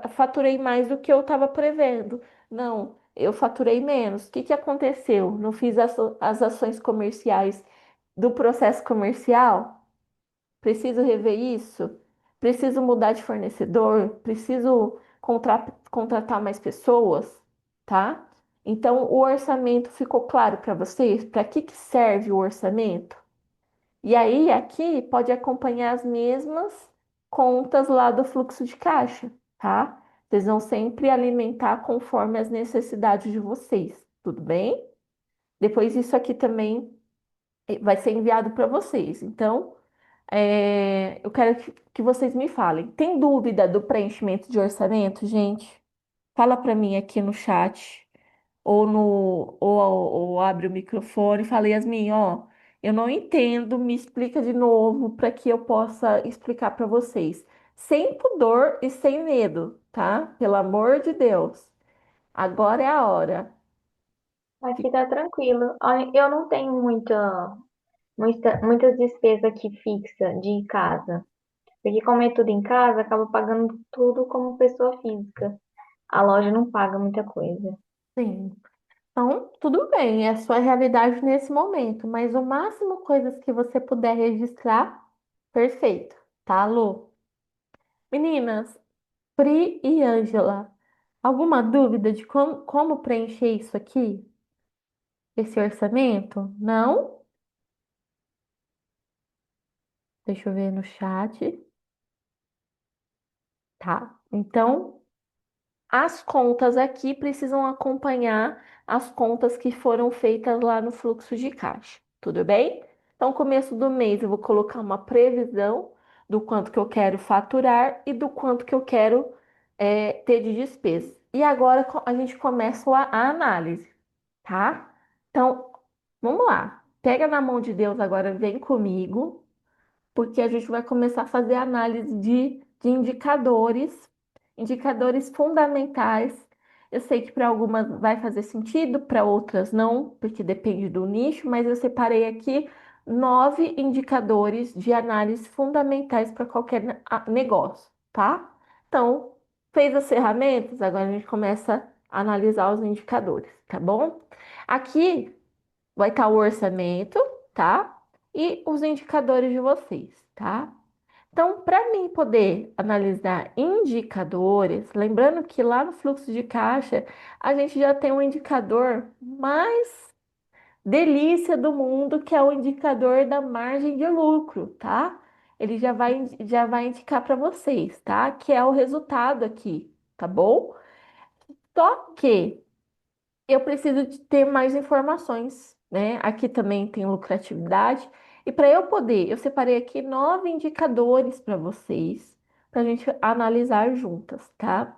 faturei mais do que eu estava prevendo. Não, eu faturei menos. O que que aconteceu? Não fiz as ações comerciais do processo comercial? Preciso rever isso? Preciso mudar de fornecedor? Preciso contratar mais pessoas? Tá? Então, o orçamento ficou claro para vocês? Para que serve o orçamento? E aí, aqui pode acompanhar as mesmas contas lá do fluxo de caixa, tá? Vocês vão sempre alimentar conforme as necessidades de vocês, tudo bem? Depois, isso aqui também vai ser enviado para vocês. Então, eu quero que vocês me falem. Tem dúvida do preenchimento de orçamento, gente? Fala para mim aqui no chat ou ou abre o microfone e fala, Yasmin, ó, eu não entendo, me explica de novo para que eu possa explicar para vocês. Sem pudor e sem medo, tá? Pelo amor de Deus. Agora é a hora. Aqui tá tranquilo. Olha, eu não tenho muitas despesas aqui fixa de casa. Porque como é tudo em casa, acaba pagando tudo como pessoa física. A loja não paga muita coisa. Sim. Então, tudo bem, é a sua realidade nesse momento, mas o máximo coisas que você puder registrar, perfeito. Tá, Lu? Meninas, Pri e Ângela, alguma dúvida de como preencher isso aqui? Esse orçamento? Não? Deixa eu ver no chat. Tá. Então, as contas aqui precisam acompanhar as contas que foram feitas lá no fluxo de caixa. Tudo bem? Então, começo do mês eu vou colocar uma previsão do quanto que eu quero faturar e do quanto que eu quero ter de despesa. E agora a gente começa a análise, tá? Então, vamos lá. Pega na mão de Deus agora, vem comigo, porque a gente vai começar a fazer análise de indicadores, indicadores fundamentais. Eu sei que para algumas vai fazer sentido, para outras não, porque depende do nicho, mas eu separei aqui 9 indicadores de análise fundamentais para qualquer negócio, tá? Então, fez as ferramentas, agora a gente começa a analisar os indicadores, tá bom? Aqui vai estar o orçamento, tá? E os indicadores de vocês, tá? Então, para mim poder analisar indicadores, lembrando que lá no fluxo de caixa a gente já tem um indicador mais delícia do mundo, que é o indicador da margem de lucro, tá? Ele já vai indicar para vocês, tá? Que é o resultado aqui, tá bom? Só que eu preciso de ter mais informações, né? Aqui também tem lucratividade. E para eu poder, eu separei aqui 9 indicadores para vocês, para a gente analisar juntas, tá?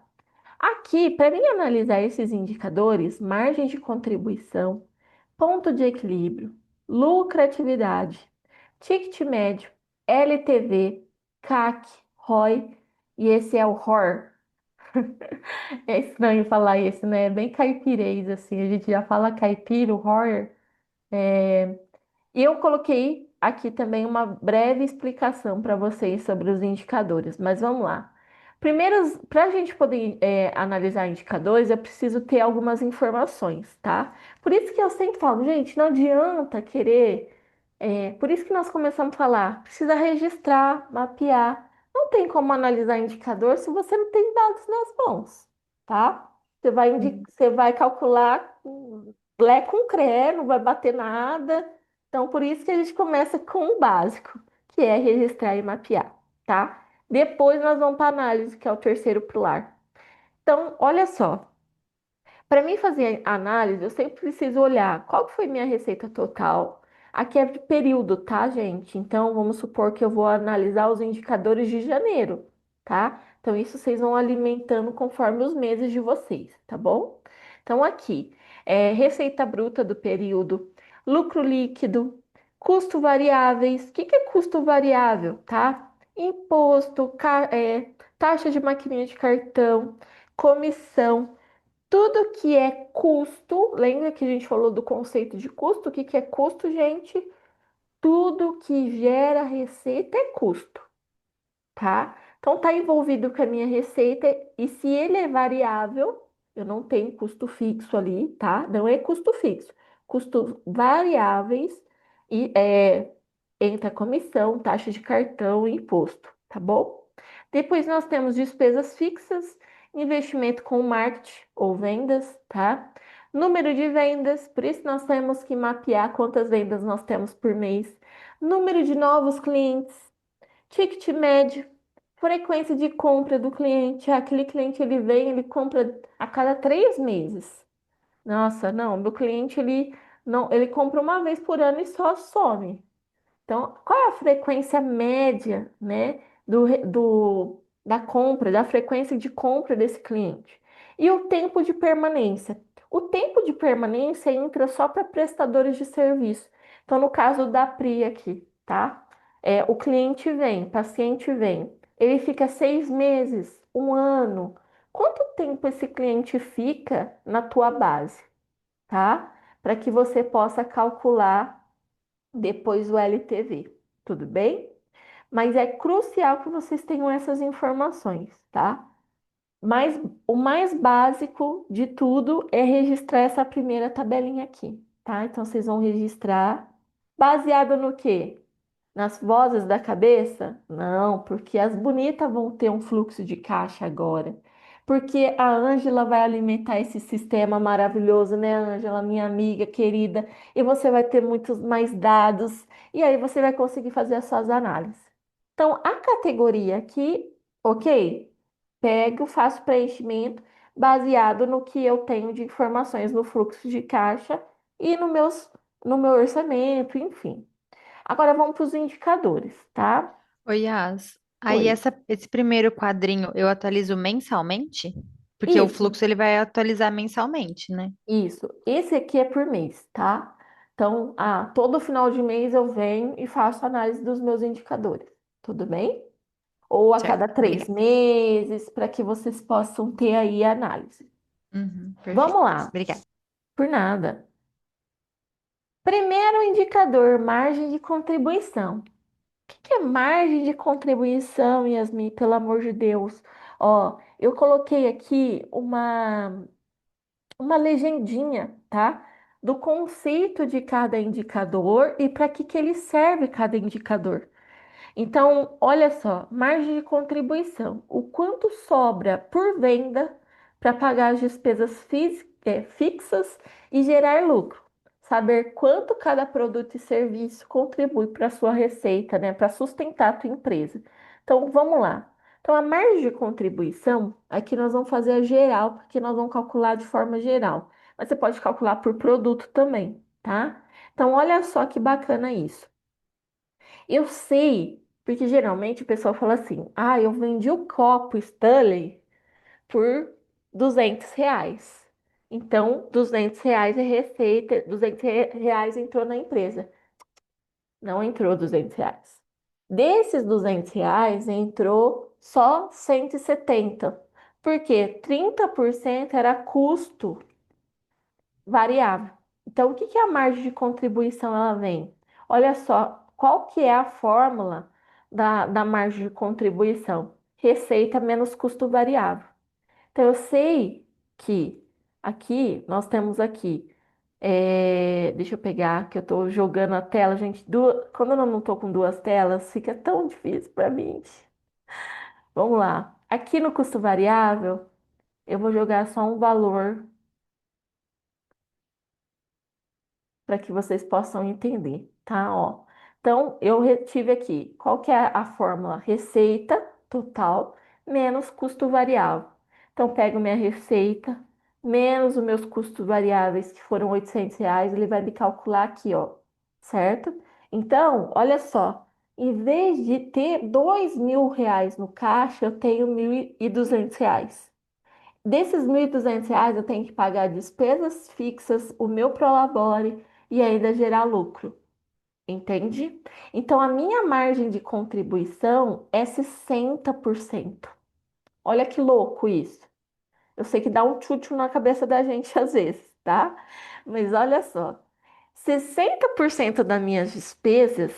Aqui, para mim analisar esses indicadores, margem de contribuição, ponto de equilíbrio, lucratividade, ticket médio, LTV, CAC, ROI, e esse é o ROR. É estranho falar isso, né? É bem caipirês, assim. A gente já fala caipira, o horror. E eu coloquei aqui também uma breve explicação para vocês sobre os indicadores, mas vamos lá. Primeiro, para a gente poder analisar indicadores, eu preciso ter algumas informações, tá? Por isso que eu sempre falo, gente, não adianta querer. Por isso que nós começamos a falar, precisa registrar, mapear. Não tem como analisar indicador se você não tem dados nas mãos, tá? Você vai calcular Lé com Cré, não vai bater nada. Então, por isso que a gente começa com o básico, que é registrar e mapear, tá? Depois nós vamos para análise, que é o terceiro pilar. Então, olha só. Para mim fazer a análise, eu sempre preciso olhar qual que foi minha receita total. Aqui é de período, tá, gente? Então, vamos supor que eu vou analisar os indicadores de janeiro, tá? Então, isso vocês vão alimentando conforme os meses de vocês, tá bom? Então, aqui, receita bruta do período, lucro líquido, custo variáveis. O que que é custo variável, tá? Imposto, taxa de maquininha de cartão, comissão. Tudo que é custo, lembra que a gente falou do conceito de custo? O que que é custo, gente? Tudo que gera receita é custo, tá? Então tá envolvido com a minha receita e se ele é variável, eu não tenho custo fixo ali, tá? Não é custo fixo, custos variáveis e entra comissão, taxa de cartão e imposto, tá bom? Depois nós temos despesas fixas, investimento com marketing ou vendas, tá? Número de vendas, por isso nós temos que mapear quantas vendas nós temos por mês. Número de novos clientes, ticket médio, frequência de compra do cliente. Aquele cliente ele vem, ele compra a cada 3 meses. Nossa, não, meu cliente ele não, ele compra uma vez por ano e só some. Então, qual é a frequência média, né, da compra, da frequência de compra desse cliente? E o tempo de permanência? O tempo de permanência entra só para prestadores de serviço. Então, no caso da Pri aqui, tá? O cliente vem, paciente vem, ele fica 6 meses, um ano. Quanto tempo esse cliente fica na tua base, tá? Para que você possa calcular depois o LTV, tudo bem? Mas é crucial que vocês tenham essas informações, tá? Mas o mais básico de tudo é registrar essa primeira tabelinha aqui, tá? Então vocês vão registrar baseado no quê? Nas vozes da cabeça? Não, porque as bonitas vão ter um fluxo de caixa agora. Porque a Ângela vai alimentar esse sistema maravilhoso, né, Ângela, minha amiga querida? E você vai ter muitos mais dados, e aí você vai conseguir fazer as suas análises. Então, a categoria aqui, ok? Pego, faço preenchimento baseado no que eu tenho de informações no fluxo de caixa e no meu orçamento, enfim. Agora vamos para os indicadores, tá? Oi, Yas. Aí Oi. esse primeiro quadrinho eu atualizo mensalmente? Porque o Isso, fluxo ele vai atualizar mensalmente, né? isso. Esse aqui é por mês, tá? Então, todo final de mês eu venho e faço análise dos meus indicadores. Tudo bem? Ou a cada Certo, 3 obrigada. meses, para que vocês possam ter aí a análise. Uhum, Vamos perfeito. lá, Obrigada. por nada. Primeiro indicador, margem de contribuição. Que é margem de contribuição, Yasmin? Pelo amor de Deus. Ó, eu coloquei aqui uma legendinha, tá? Do conceito de cada indicador e para que ele serve cada indicador. Então, olha só, margem de contribuição. O quanto sobra por venda para pagar as despesas fixas e gerar lucro. Saber quanto cada produto e serviço contribui para a sua receita, né? Para sustentar a tua empresa. Então, vamos lá. Então, a margem de contribuição, aqui nós vamos fazer a geral, porque nós vamos calcular de forma geral. Mas você pode calcular por produto também, tá? Então, olha só que bacana isso. Eu sei, porque geralmente o pessoal fala assim: ah, eu vendi o copo Stanley por R$ 200. Então, R$ 200 é receita, R$ 200 entrou na empresa. Não entrou R$ 200. Desses R$ 200 entrou só 170, porque 30% era custo variável. Então, o que que é a margem de contribuição ela vem? Olha só, qual que é a fórmula da margem de contribuição? Receita menos custo variável. Então, eu sei que aqui, nós temos aqui, deixa eu pegar, que eu estou jogando a tela, gente, quando eu não estou com duas telas, fica tão difícil para mim. Vamos lá. Aqui no custo variável, eu vou jogar só um valor para que vocês possam entender, tá? Ó, então, eu retive aqui, qual que é a fórmula? Receita total menos custo variável. Então, pego minha receita menos os meus custos variáveis, que foram R$ 800, ele vai me calcular aqui, ó, certo? Então, olha só, em vez de ter R$ 2.000 no caixa, eu tenho R$ 1.200. Desses R$ 1.200, eu tenho que pagar despesas fixas, o meu prolabore e ainda gerar lucro, entende? Então, a minha margem de contribuição é 60%. Olha que louco isso. Eu sei que dá um tchutchu na cabeça da gente às vezes, tá? Mas olha só, 60% das minhas despesas,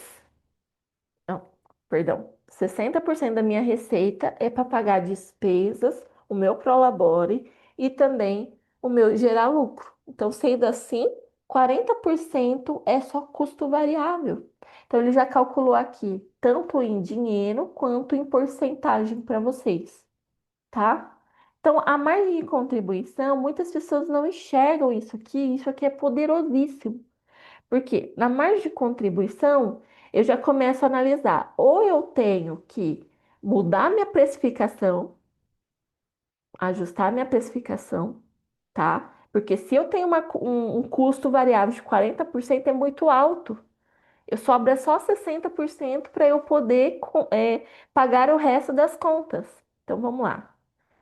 não, perdão, 60% da minha receita é para pagar despesas, o meu prolabore e também o meu gerar lucro. Então, sendo assim, 40% é só custo variável. Então, ele já calculou aqui, tanto em dinheiro quanto em porcentagem para vocês, tá? Então, a margem de contribuição, muitas pessoas não enxergam isso aqui é poderosíssimo. Porque na margem de contribuição, eu já começo a analisar, ou eu tenho que mudar minha precificação, ajustar minha precificação, tá? Porque se eu tenho um custo variável de 40% é muito alto. Eu sobra só 60% para eu poder pagar o resto das contas. Então vamos lá.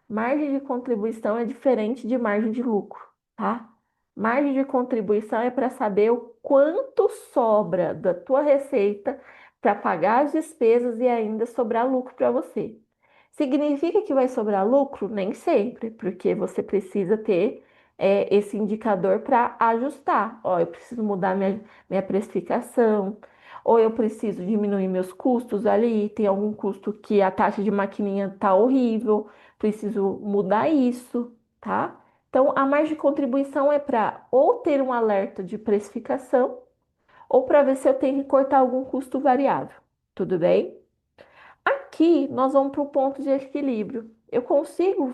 Margem de contribuição é diferente de margem de lucro, tá? Margem de contribuição é para saber o quanto sobra da tua receita para pagar as despesas e ainda sobrar lucro para você. Significa que vai sobrar lucro? Nem sempre, porque você precisa ter esse indicador para ajustar. Ó, eu preciso mudar minha precificação, ou eu preciso diminuir meus custos ali, tem algum custo que a taxa de maquininha tá horrível, preciso mudar isso, tá? Então, a margem de contribuição é para ou ter um alerta de precificação, ou para ver se eu tenho que cortar algum custo variável. Tudo bem? Aqui nós vamos para o ponto de equilíbrio. Eu consigo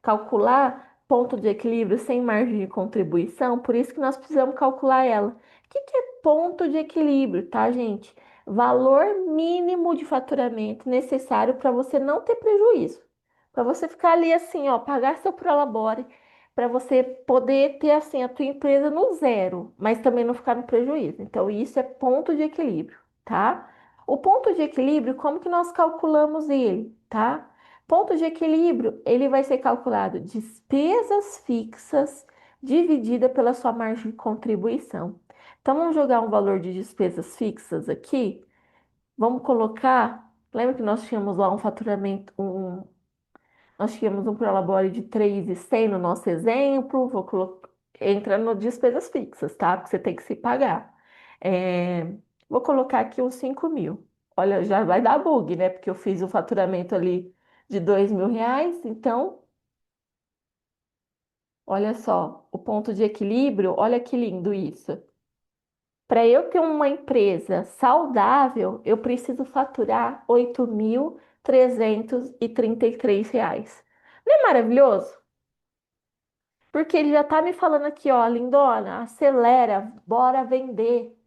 calcular ponto de equilíbrio sem margem de contribuição, por isso que nós precisamos calcular ela. O que é ponto de equilíbrio, tá, gente? Valor mínimo de faturamento necessário para você não ter prejuízo. Para você ficar ali assim, ó, pagar seu prolabore, para você poder ter assim a tua empresa no zero, mas também não ficar no prejuízo. Então, isso é ponto de equilíbrio, tá? O ponto de equilíbrio, como que nós calculamos ele, tá? Ponto de equilíbrio, ele vai ser calculado despesas fixas dividida pela sua margem de contribuição. Então, vamos jogar um valor de despesas fixas aqui. Vamos colocar, lembra que nós tínhamos lá um faturamento, nós tínhamos um prolabore de 3.100 no nosso exemplo, vou colocar, entra no despesas fixas, tá? Porque você tem que se pagar. Vou colocar aqui uns 5.000. Olha, já vai dar bug, né? Porque eu fiz o faturamento ali de R$ 2.000, então, olha só, o ponto de equilíbrio, olha que lindo isso. Para eu ter uma empresa saudável, eu preciso faturar R$ 8.333. Não é maravilhoso? Porque ele já tá me falando aqui, ó, lindona, acelera, bora vender.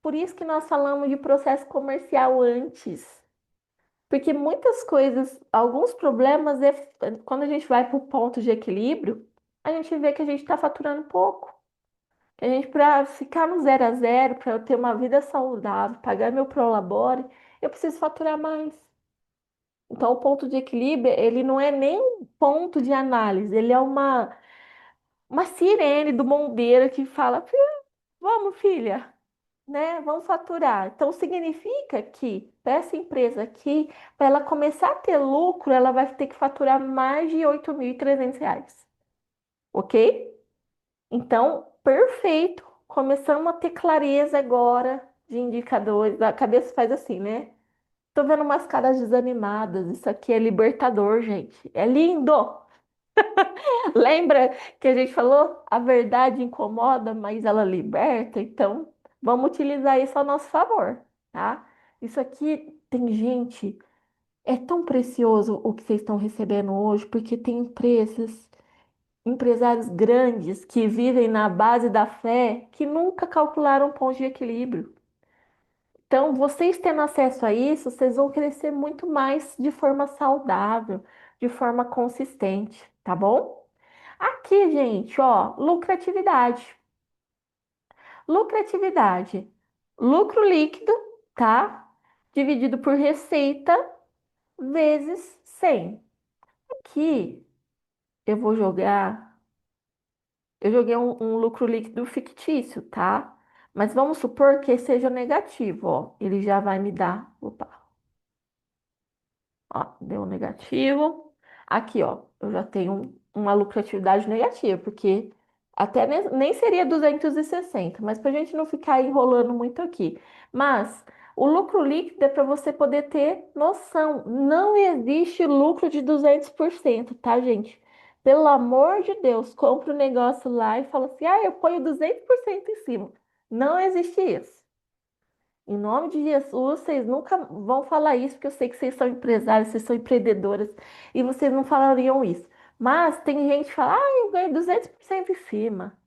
Por isso que nós falamos de processo comercial antes. Porque muitas coisas, alguns problemas, quando a gente vai para o ponto de equilíbrio, a gente vê que a gente está faturando pouco. Que a gente, para ficar no zero a zero, para eu ter uma vida saudável, pagar meu prolabore, eu preciso faturar mais. Então, o ponto de equilíbrio, ele não é nem um ponto de análise, ele é uma sirene do bombeiro que fala: Vamos, filha, né? Vamos faturar." Então, significa que para essa empresa aqui, para ela começar a ter lucro, ela vai ter que faturar mais de R$ 8.300. Ok? Então, perfeito. Começamos a ter clareza agora de indicadores. A cabeça faz assim, né? Tô vendo umas caras desanimadas. Isso aqui é libertador, gente. É lindo! Lembra que a gente falou? A verdade incomoda, mas ela liberta. Então, vamos utilizar isso a nosso favor, tá? Isso aqui tem gente, é tão precioso o que vocês estão recebendo hoje, porque tem empresários grandes que vivem na base da fé, que nunca calcularam ponto de equilíbrio. Então, vocês tendo acesso a isso, vocês vão crescer muito mais de forma saudável, de forma consistente, tá bom? Aqui, gente, ó, lucratividade. Lucratividade. Lucro líquido, tá? Dividido por receita vezes 100. Aqui eu vou jogar, eu joguei um lucro líquido fictício, tá? Mas vamos supor que seja negativo, ó. Ele já vai me dar, opa, ó, deu um negativo. Aqui, ó, eu já tenho uma lucratividade negativa, porque até nem seria 260, mas para a gente não ficar enrolando muito aqui. Mas o lucro líquido é para você poder ter noção. Não existe lucro de 200%, tá, gente? Pelo amor de Deus, compra o negócio lá e fala assim: eu ponho 200% em cima. Não existe isso. Em nome de Jesus, vocês nunca vão falar isso, porque eu sei que vocês são empresários, vocês são empreendedoras, e vocês não falariam isso. Mas tem gente que fala: eu ganho 200% em cima,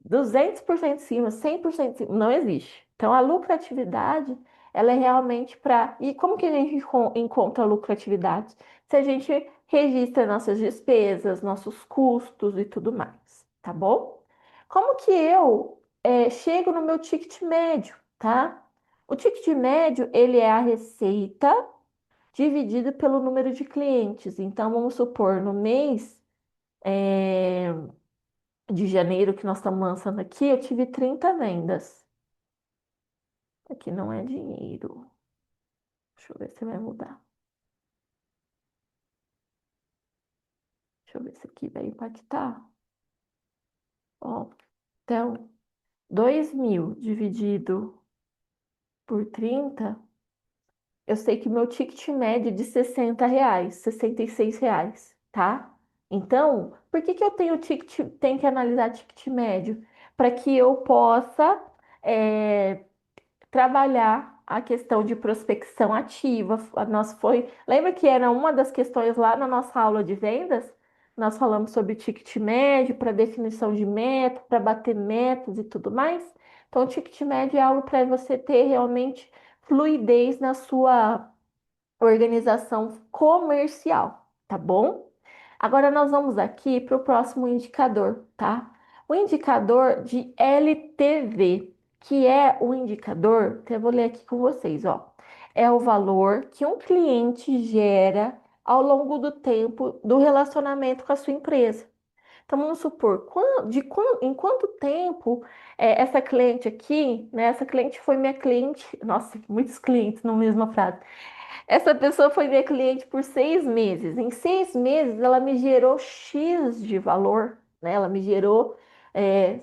200% em cima, 100% em cima. Não existe. Então, a lucratividade, ela é realmente para... E como que a gente encontra a lucratividade? Se a gente registra nossas despesas, nossos custos e tudo mais, tá bom? Como que eu chego no meu ticket médio, tá? O ticket médio, ele é a receita dividida pelo número de clientes. Então, vamos supor, no mês de janeiro que nós estamos lançando aqui, eu tive 30 vendas. Aqui não é dinheiro. Deixa eu ver se vai mudar. Deixa eu ver se aqui vai impactar. Ó, então, 2.000 dividido por 30, eu sei que meu ticket médio é de R$ 60, R$ 66, tá? Então, por que que eu tenho que analisar ticket médio? Para que eu possa trabalhar a questão de prospecção ativa. Lembra que era uma das questões lá na nossa aula de vendas? Nós falamos sobre ticket médio para definição de meta, para bater metas e tudo mais. Então, o ticket médio é algo para você ter realmente fluidez na sua organização comercial, tá bom? Agora nós vamos aqui para o próximo indicador, tá? O indicador de LTV, que é o indicador, até vou ler aqui com vocês, ó. É o valor que um cliente gera ao longo do tempo do relacionamento com a sua empresa. Então, vamos supor, em quanto tempo essa cliente aqui, né? Essa cliente foi minha cliente, nossa, muitos clientes na mesma frase. Essa pessoa foi minha cliente por 6 meses. Em 6 meses, ela me gerou X de valor, né? Ela me gerou é,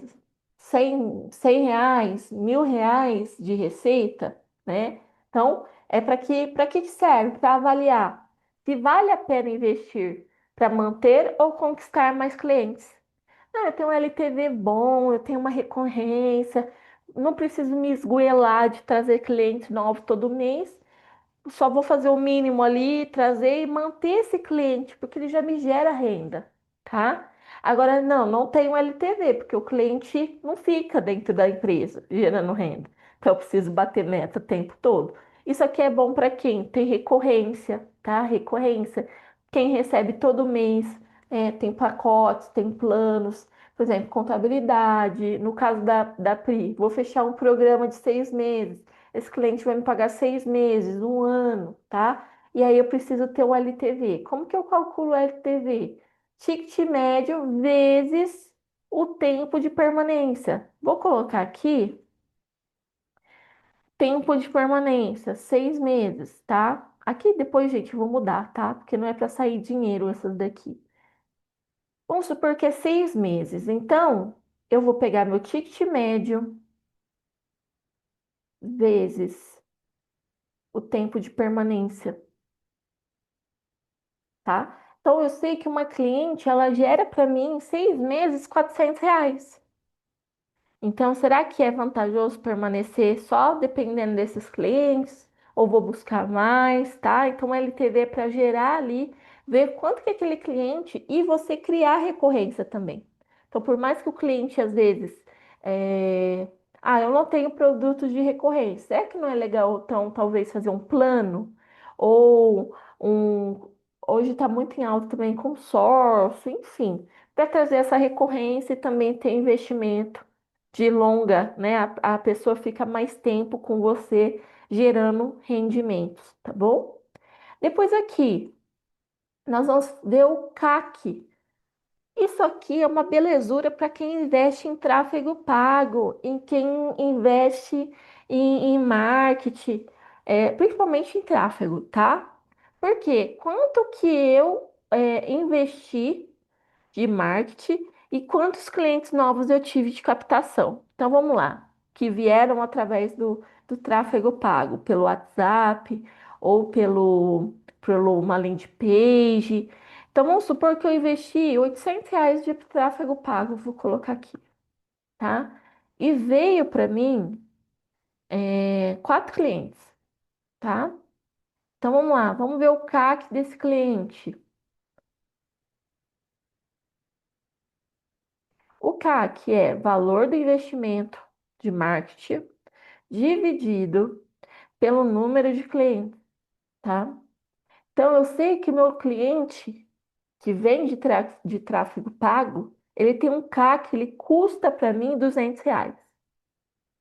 100 reais, R$ 1.000 de receita, né? Então, para que serve? Para avaliar se vale a pena investir para manter ou conquistar mais clientes. Ah, eu tenho um LTV bom, eu tenho uma recorrência, não preciso me esgoelar de trazer clientes novos todo mês, só vou fazer o mínimo ali, trazer e manter esse cliente, porque ele já me gera renda, tá? Agora, não tem um LTV, porque o cliente não fica dentro da empresa gerando renda. Então, eu preciso bater meta o tempo todo. Isso aqui é bom para quem tem recorrência, tá? Recorrência. Quem recebe todo mês, tem pacotes, tem planos, por exemplo, contabilidade. No caso da Pri, vou fechar um programa de 6 meses. Esse cliente vai me pagar 6 meses, um ano, tá? E aí eu preciso ter o LTV. Como que eu calculo o LTV? Ticket médio vezes o tempo de permanência. Vou colocar aqui tempo de permanência, 6 meses, tá? Aqui depois, gente, eu vou mudar, tá? Porque não é para sair dinheiro essas daqui. Vamos supor que é 6 meses. Então, eu vou pegar meu ticket médio vezes o tempo de permanência, tá? Então, eu sei que uma cliente, ela gera para mim em 6 meses R$ 400. Então, será que é vantajoso permanecer só dependendo desses clientes? Ou vou buscar mais, tá? Então, LTV é para gerar ali, ver quanto que é aquele cliente e você criar recorrência também. Então, por mais que o cliente, às vezes, é... eu não tenho produtos de recorrência. É que não é legal, então, talvez fazer um plano? Ou um... Hoje está muito em alta também consórcio, enfim, para trazer essa recorrência e também ter investimento de longa, né? A pessoa fica mais tempo com você gerando rendimentos, tá bom? Depois aqui, nós vamos ver o CAC. Isso aqui é uma belezura para quem investe em tráfego pago, em quem investe em marketing, principalmente em tráfego, tá? Porque quanto que eu investi de marketing e quantos clientes novos eu tive de captação. Então vamos lá, que vieram através do tráfego pago, pelo WhatsApp ou pelo uma landing page. Então vamos supor que eu investi R$ 800 de tráfego pago, vou colocar aqui, tá? E veio para mim 4 clientes, tá? Então vamos lá, vamos ver o CAC desse cliente. O CAC é valor do investimento de marketing dividido pelo número de clientes, tá? Então, eu sei que meu cliente que vem de tráfego pago, ele tem um CAC, ele custa para mim R$ 200,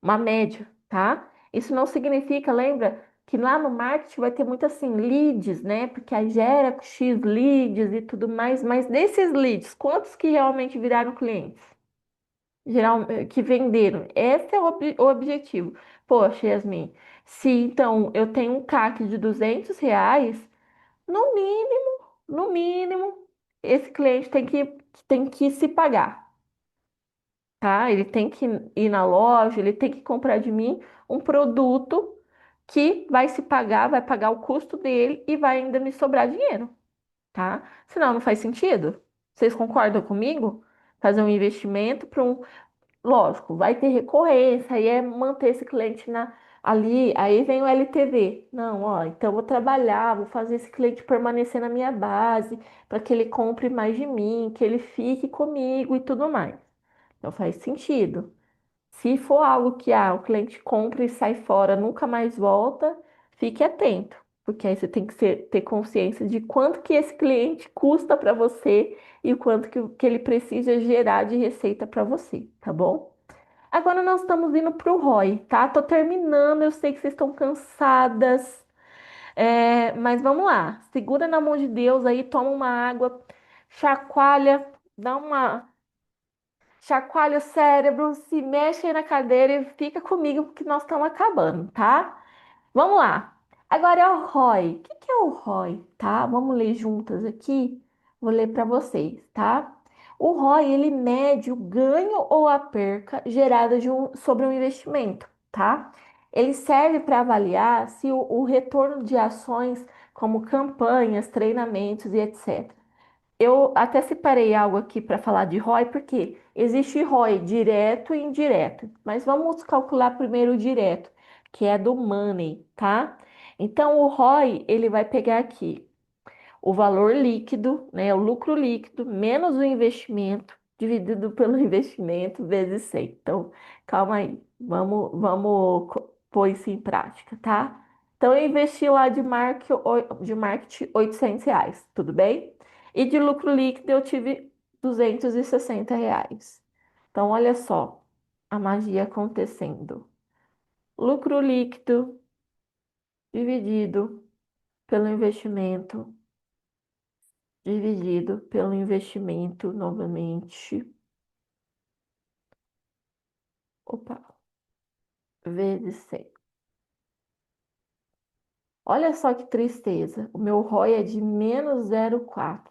uma média, tá? Isso não significa, lembra, que lá no marketing vai ter muito assim, leads, né? Porque aí gera X leads e tudo mais, mas desses leads, quantos que realmente viraram clientes? Que venderam. Esse é o objetivo. Poxa, Yasmin, se então eu tenho um CAC de R$ 200, no mínimo, esse cliente tem que se pagar, tá? Ele tem que ir na loja, ele tem que comprar de mim um produto que vai se pagar, vai pagar o custo dele e vai ainda me sobrar dinheiro, tá? Senão não faz sentido. Vocês concordam comigo? Fazer um investimento para um. Lógico, vai ter recorrência, aí é manter esse cliente Ali, aí vem o LTV. Não, ó, então eu vou trabalhar, vou fazer esse cliente permanecer na minha base, para que ele compre mais de mim, que ele fique comigo e tudo mais. Então faz sentido. Se for algo que o cliente compra e sai fora, nunca mais volta, fique atento, porque aí você tem que ter consciência de quanto que esse cliente custa para você e o quanto que ele precisa gerar de receita para você, tá bom? Agora nós estamos indo para o ROI, tá? Tô terminando, eu sei que vocês estão cansadas, mas vamos lá. Segura na mão de Deus aí, toma uma água, chacoalha, dá uma chacoalha o cérebro, se mexe aí na cadeira e fica comigo porque nós estamos acabando, tá? Vamos lá. Agora é o ROI. O que que é o ROI, tá? Vamos ler juntas aqui. Vou ler para vocês, tá? O ROI, ele mede o ganho ou a perca gerada sobre um investimento, tá? Ele serve para avaliar se o retorno de ações como campanhas, treinamentos e etc. Eu até separei algo aqui para falar de ROI, porque existe ROI direto e indireto, mas vamos calcular primeiro o direto, que é do money, tá? Então, o ROI, ele vai pegar aqui o valor líquido, né, o lucro líquido, menos o investimento, dividido pelo investimento, vezes 100. Então, calma aí, vamos pôr isso em prática, tá? Então, eu investi lá de marketing R$ 800, tudo bem? E de lucro líquido eu tive R$ 260. Então, olha só a magia acontecendo. Lucro líquido dividido pelo investimento dividido pelo investimento novamente, opa, vezes 100. Olha só que tristeza, o meu ROI é de menos 0,4.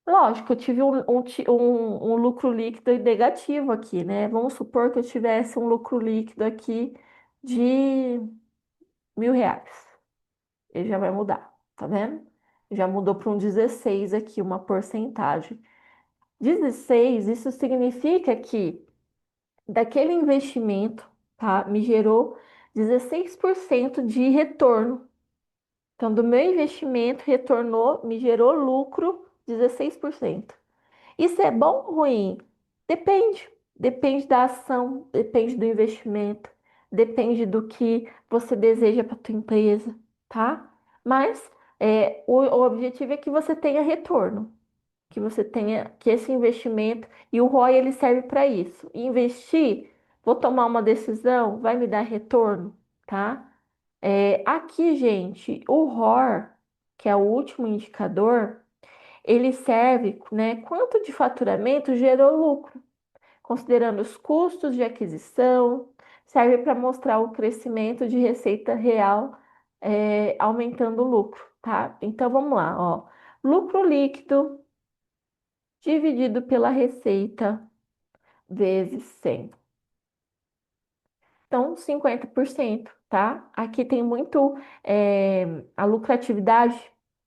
Lógico, eu tive um lucro líquido negativo aqui, né? Vamos supor que eu tivesse um lucro líquido aqui de R$ 1.000. Ele já vai mudar, tá vendo? Já mudou para um 16 aqui, uma porcentagem. 16, isso significa que daquele investimento, tá? Me gerou 16% de retorno. Então, do meu investimento, retornou, me gerou lucro 16%. Isso é bom ou ruim? Depende. Depende da ação, depende do investimento, depende do que você deseja para a tua empresa, tá? Mas o objetivo é que você tenha retorno, que você tenha que esse investimento e o ROI ele serve para isso. Investir, vou tomar uma decisão, vai me dar retorno, tá? Aqui, gente, o ROR, que é o último indicador, ele serve, né? Quanto de faturamento gerou lucro, considerando os custos de aquisição, serve para mostrar o crescimento de receita real, aumentando o lucro, tá? Então vamos lá, ó. Lucro líquido dividido pela receita vezes 100. Então, 50%, tá? Aqui tem muito a lucratividade,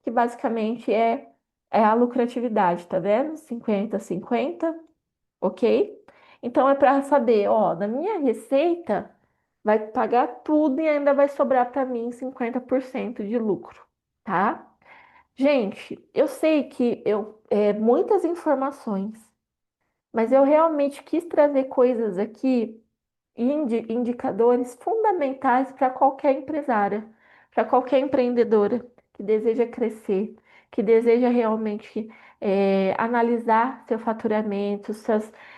que basicamente é a lucratividade, tá vendo? 50, 50, ok? Então, é para saber, ó, da minha receita, vai pagar tudo e ainda vai sobrar para mim 50% de lucro, tá? Gente, eu sei que muitas informações, mas eu realmente quis trazer coisas aqui, indicadores fundamentais para qualquer empresária, para qualquer empreendedora que deseja crescer, que deseja realmente analisar seu faturamento,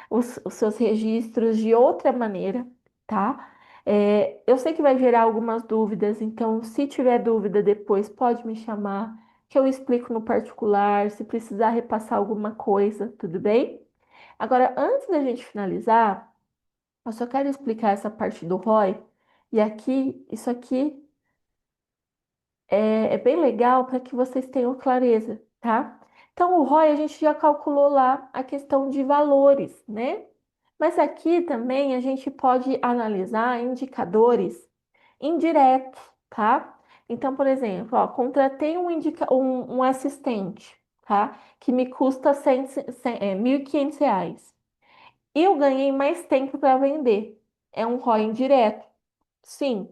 os seus registros de outra maneira, tá? Eu sei que vai gerar algumas dúvidas, então, se tiver dúvida depois, pode me chamar, que eu explico no particular, se precisar repassar alguma coisa, tudo bem? Agora, antes da gente finalizar, eu só quero explicar essa parte do ROI. E aqui, isso aqui é bem legal para que vocês tenham clareza, tá? Então, o ROI a gente já calculou lá a questão de valores, né? Mas aqui também a gente pode analisar indicadores indiretos, tá? Então, por exemplo, ó, contratei um assistente, tá? Que me custa R$ 1.500. Eu ganhei mais tempo para vender. É um ROI indireto. Sim.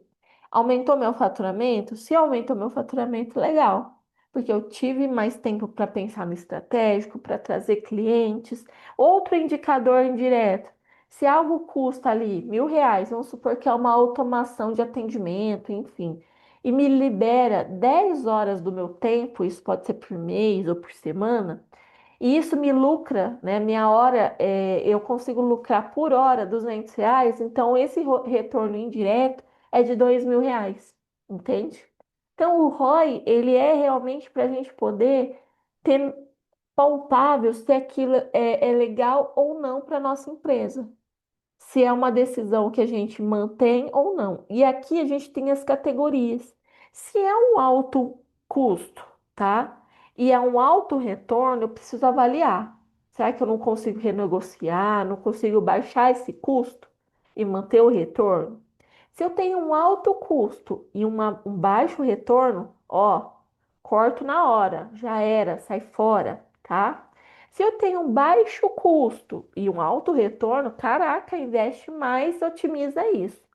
Aumentou meu faturamento? Se aumentou meu faturamento, legal, porque eu tive mais tempo para pensar no estratégico, para trazer clientes. Outro indicador indireto: se algo custa ali R$ 1.000, vamos supor que é uma automação de atendimento, enfim, e me libera 10 horas do meu tempo, isso pode ser por mês ou por semana. E isso me lucra, né? Minha hora, eu consigo lucrar por hora R$ 200, então esse retorno indireto é de R$ 2.000, entende? Então o ROI, ele é realmente para a gente poder ter palpável se aquilo é legal ou não para nossa empresa, se é uma decisão que a gente mantém ou não. E aqui a gente tem as categorias. Se é um alto custo, tá? E é um alto retorno, eu preciso avaliar. Será que eu não consigo renegociar, não consigo baixar esse custo e manter o retorno? Se eu tenho um alto custo e um baixo retorno, ó, corto na hora, já era, sai fora, tá? Se eu tenho um baixo custo e um alto retorno, caraca, investe mais, otimiza isso.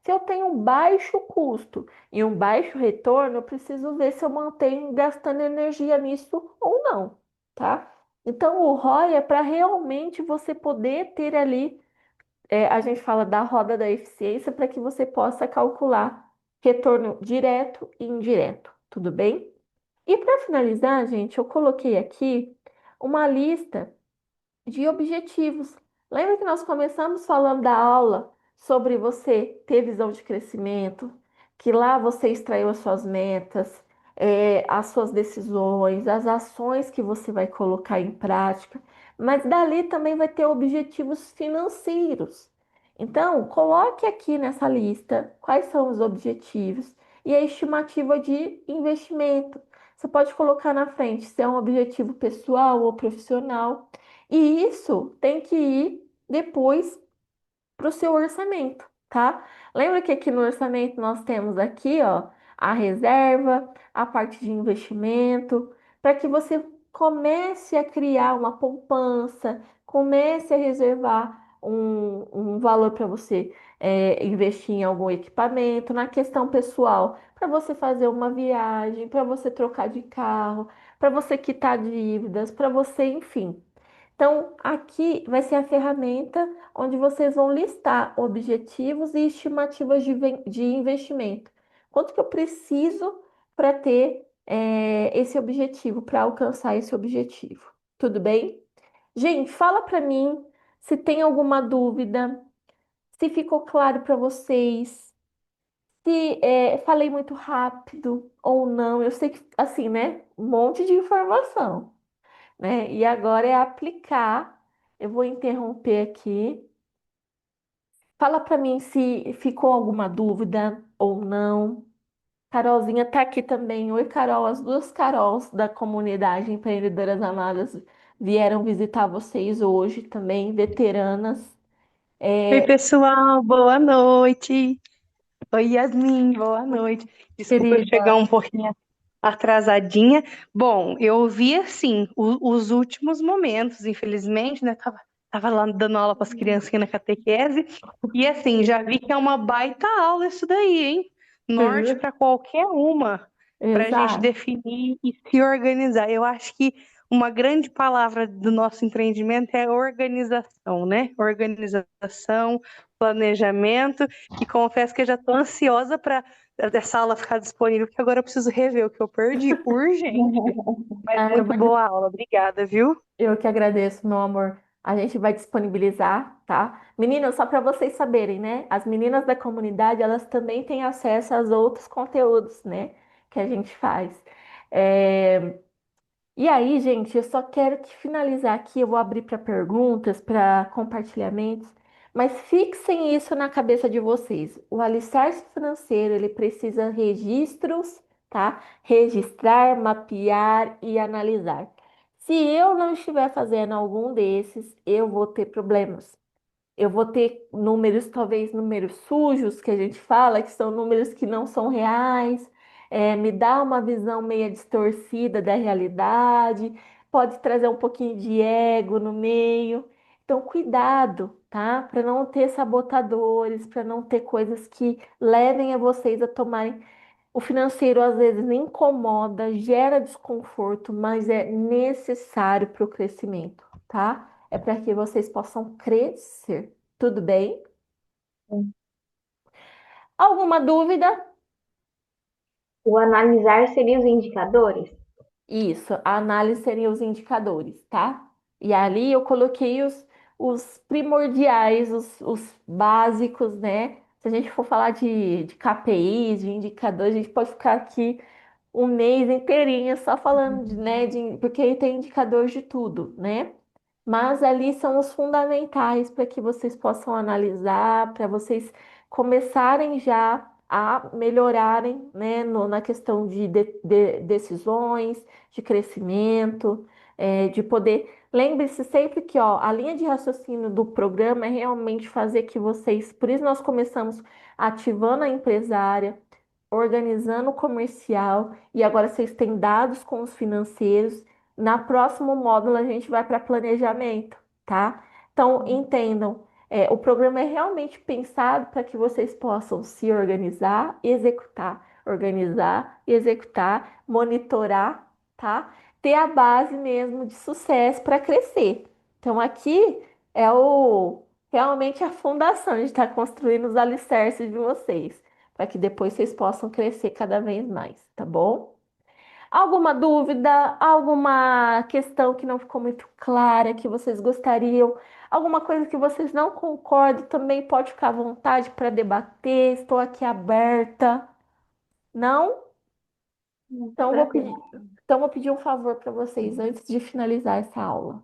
Se eu tenho um baixo custo e um baixo retorno, eu preciso ver se eu mantenho gastando energia nisso ou não, tá? Então, o ROI é para realmente você poder ter ali, a gente fala da roda da eficiência, para que você possa calcular retorno direto e indireto, tudo bem? E para finalizar, gente, eu coloquei aqui uma lista de objetivos. Lembra que nós começamos falando da aula sobre você ter visão de crescimento, que lá você extraiu as suas metas, as suas decisões, as ações que você vai colocar em prática, mas dali também vai ter objetivos financeiros. Então, coloque aqui nessa lista quais são os objetivos e a estimativa de investimento. Você pode colocar na frente se é um objetivo pessoal ou profissional. E isso tem que ir depois para o seu orçamento, tá? Lembra que aqui no orçamento nós temos aqui, ó, a reserva, a parte de investimento, para que você comece a criar uma poupança, comece a reservar um valor para você investir em algum equipamento, na questão pessoal, para você fazer uma viagem, para você trocar de carro, para você quitar dívidas, para você, enfim. Então, aqui vai ser a ferramenta onde vocês vão listar objetivos e estimativas de investimento. Quanto que eu preciso para ter esse objetivo, para alcançar esse objetivo? Tudo bem? Gente, fala para mim se tem alguma dúvida, se ficou claro para vocês, se falei muito rápido ou não. Eu sei que, assim, né? Um monte de informação, né? E agora é aplicar. Eu vou interromper aqui. Fala para mim se ficou alguma dúvida ou não. Carolzinha tá aqui também. Oi, Carol. As duas Carols da comunidade Empreendedoras Amadas vieram visitar vocês hoje também, veteranas. Oi, É, pessoal, boa noite. Oi, Yasmin, boa noite. Desculpa eu chegar querida. um pouquinho atrasadinha. Bom, eu vi assim os últimos momentos, infelizmente, né? Tava lá dando aula para as criancinhas na catequese e assim já vi que é uma baita aula isso daí, hein? Norte para qualquer uma, para a gente Exato. definir e se organizar. Eu acho que uma grande palavra do nosso empreendimento é organização, né? Organização, planejamento, e confesso que eu já estou ansiosa para essa aula ficar disponível, porque agora eu preciso rever o que eu perdi, urgente. Mas Ah, eu muito vou boa a aula, obrigada, viu? Eu que agradeço, meu amor. A gente vai disponibilizar, tá? Meninas, só para vocês saberem, né? As meninas da comunidade, elas também têm acesso aos outros conteúdos, né? Que a gente faz. É, E aí, gente, eu só quero que finalizar aqui. Eu vou abrir para perguntas, para compartilhamentos, mas fixem isso na cabeça de vocês. O alicerce financeiro, ele precisa registros, tá? Registrar, mapear e analisar. Se eu não estiver fazendo algum desses, eu vou ter problemas. Eu vou ter números, talvez números sujos, que a gente fala, que são números que não são reais, me dá uma visão meio distorcida da realidade, pode trazer um pouquinho de ego no meio. Então, cuidado, tá? Para não ter sabotadores, para não ter coisas que levem a vocês a tomarem. O financeiro às vezes incomoda, gera desconforto, mas é necessário para o crescimento, tá? É para que vocês possam crescer. Tudo bem? Alguma dúvida? O analisar seria os indicadores? Isso, a análise seriam os indicadores, tá? E ali eu coloquei os primordiais, os básicos, né? Se a gente for falar de KPIs, de indicadores, a gente pode ficar aqui um mês inteirinho só falando, né, porque aí tem indicador de tudo, né? Mas ali são os fundamentais para que vocês possam analisar, para vocês começarem já a melhorarem, né, na questão de decisões, de crescimento, de poder. Lembre-se sempre que, ó, a linha de raciocínio do programa é realmente fazer que vocês, por isso nós começamos ativando a empresária, organizando o comercial e agora vocês têm dados com os financeiros. Na próximo módulo a gente vai para planejamento, tá? Então entendam, o programa é realmente pensado para que vocês possam se organizar, executar, monitorar, tá? Ter a base mesmo de sucesso para crescer. Então aqui é o realmente a fundação, a gente está construindo os alicerces de vocês para que depois vocês possam crescer cada vez mais, tá bom? Alguma dúvida, alguma questão que não ficou muito clara, que vocês gostariam, alguma coisa que vocês não concordam, também pode ficar à vontade para debater, estou aqui aberta. Não? Então eu vou Tranquilo. pedir, então eu vou pedir um favor para vocês antes de finalizar essa aula.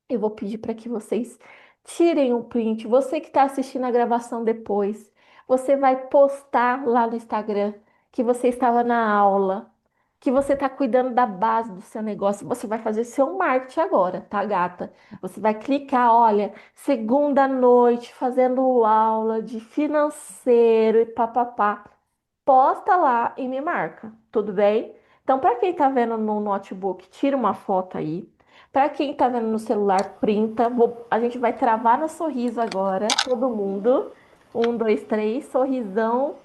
Eu vou pedir para que vocês tirem um print. Você que está assistindo a gravação depois, você vai postar lá no Instagram que você estava na aula, que você está cuidando da base do seu negócio. Você vai fazer seu marketing agora, tá, gata? Você vai clicar, olha, segunda noite, fazendo aula de financeiro e papapá. Posta lá e me marca, tudo bem? Então, para quem está vendo no notebook, tira uma foto aí. Para quem está vendo no celular, printa. A gente vai travar no sorriso agora, todo mundo. Um, dois, três, sorrisão,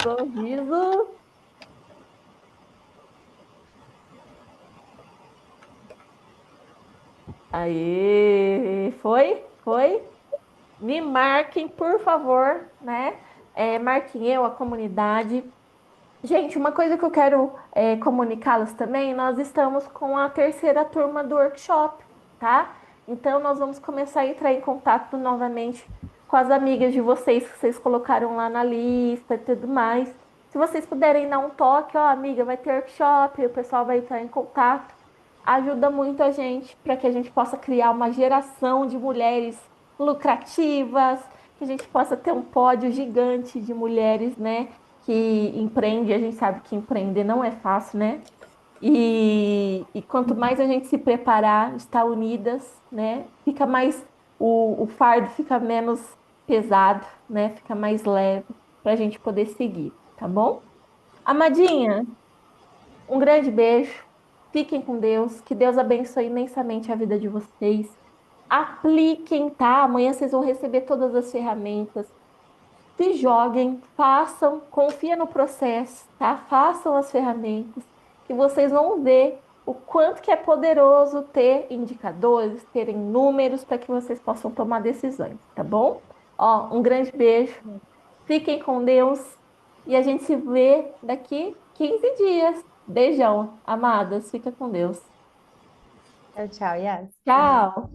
sorriso. Aí, foi? Foi? Me marquem, por favor, né? Marquem eu, a comunidade. Gente, uma coisa que eu quero comunicá-los também, nós estamos com a terceira turma do workshop, tá? Então, nós vamos começar a entrar em contato novamente com as amigas de vocês que vocês colocaram lá na lista e tudo mais. Se vocês puderem dar um toque, ó, amiga, vai ter workshop, o pessoal vai entrar em contato. Ajuda muito a gente para que a gente possa criar uma geração de mulheres lucrativas, que a gente possa ter um pódio gigante de mulheres, né? Que empreende, a gente sabe que empreender não é fácil, né? E quanto mais a gente se preparar, estar unidas, né? Fica mais, o fardo fica menos pesado, né? Fica mais leve para a gente poder seguir, tá bom? Amadinha, um grande beijo. Fiquem com Deus. Que Deus abençoe imensamente a vida de vocês. Apliquem, tá? Amanhã vocês vão receber todas as ferramentas. Se joguem, façam, confia no processo, tá? Façam as ferramentas que vocês vão ver o quanto que é poderoso ter indicadores, terem números para que vocês possam tomar decisões, tá bom? Ó, um grande beijo. Fiquem com Deus e a gente se vê daqui 15 dias. Beijão, amadas. Fica com Deus. Tchau, tchau, Yas. Tchau.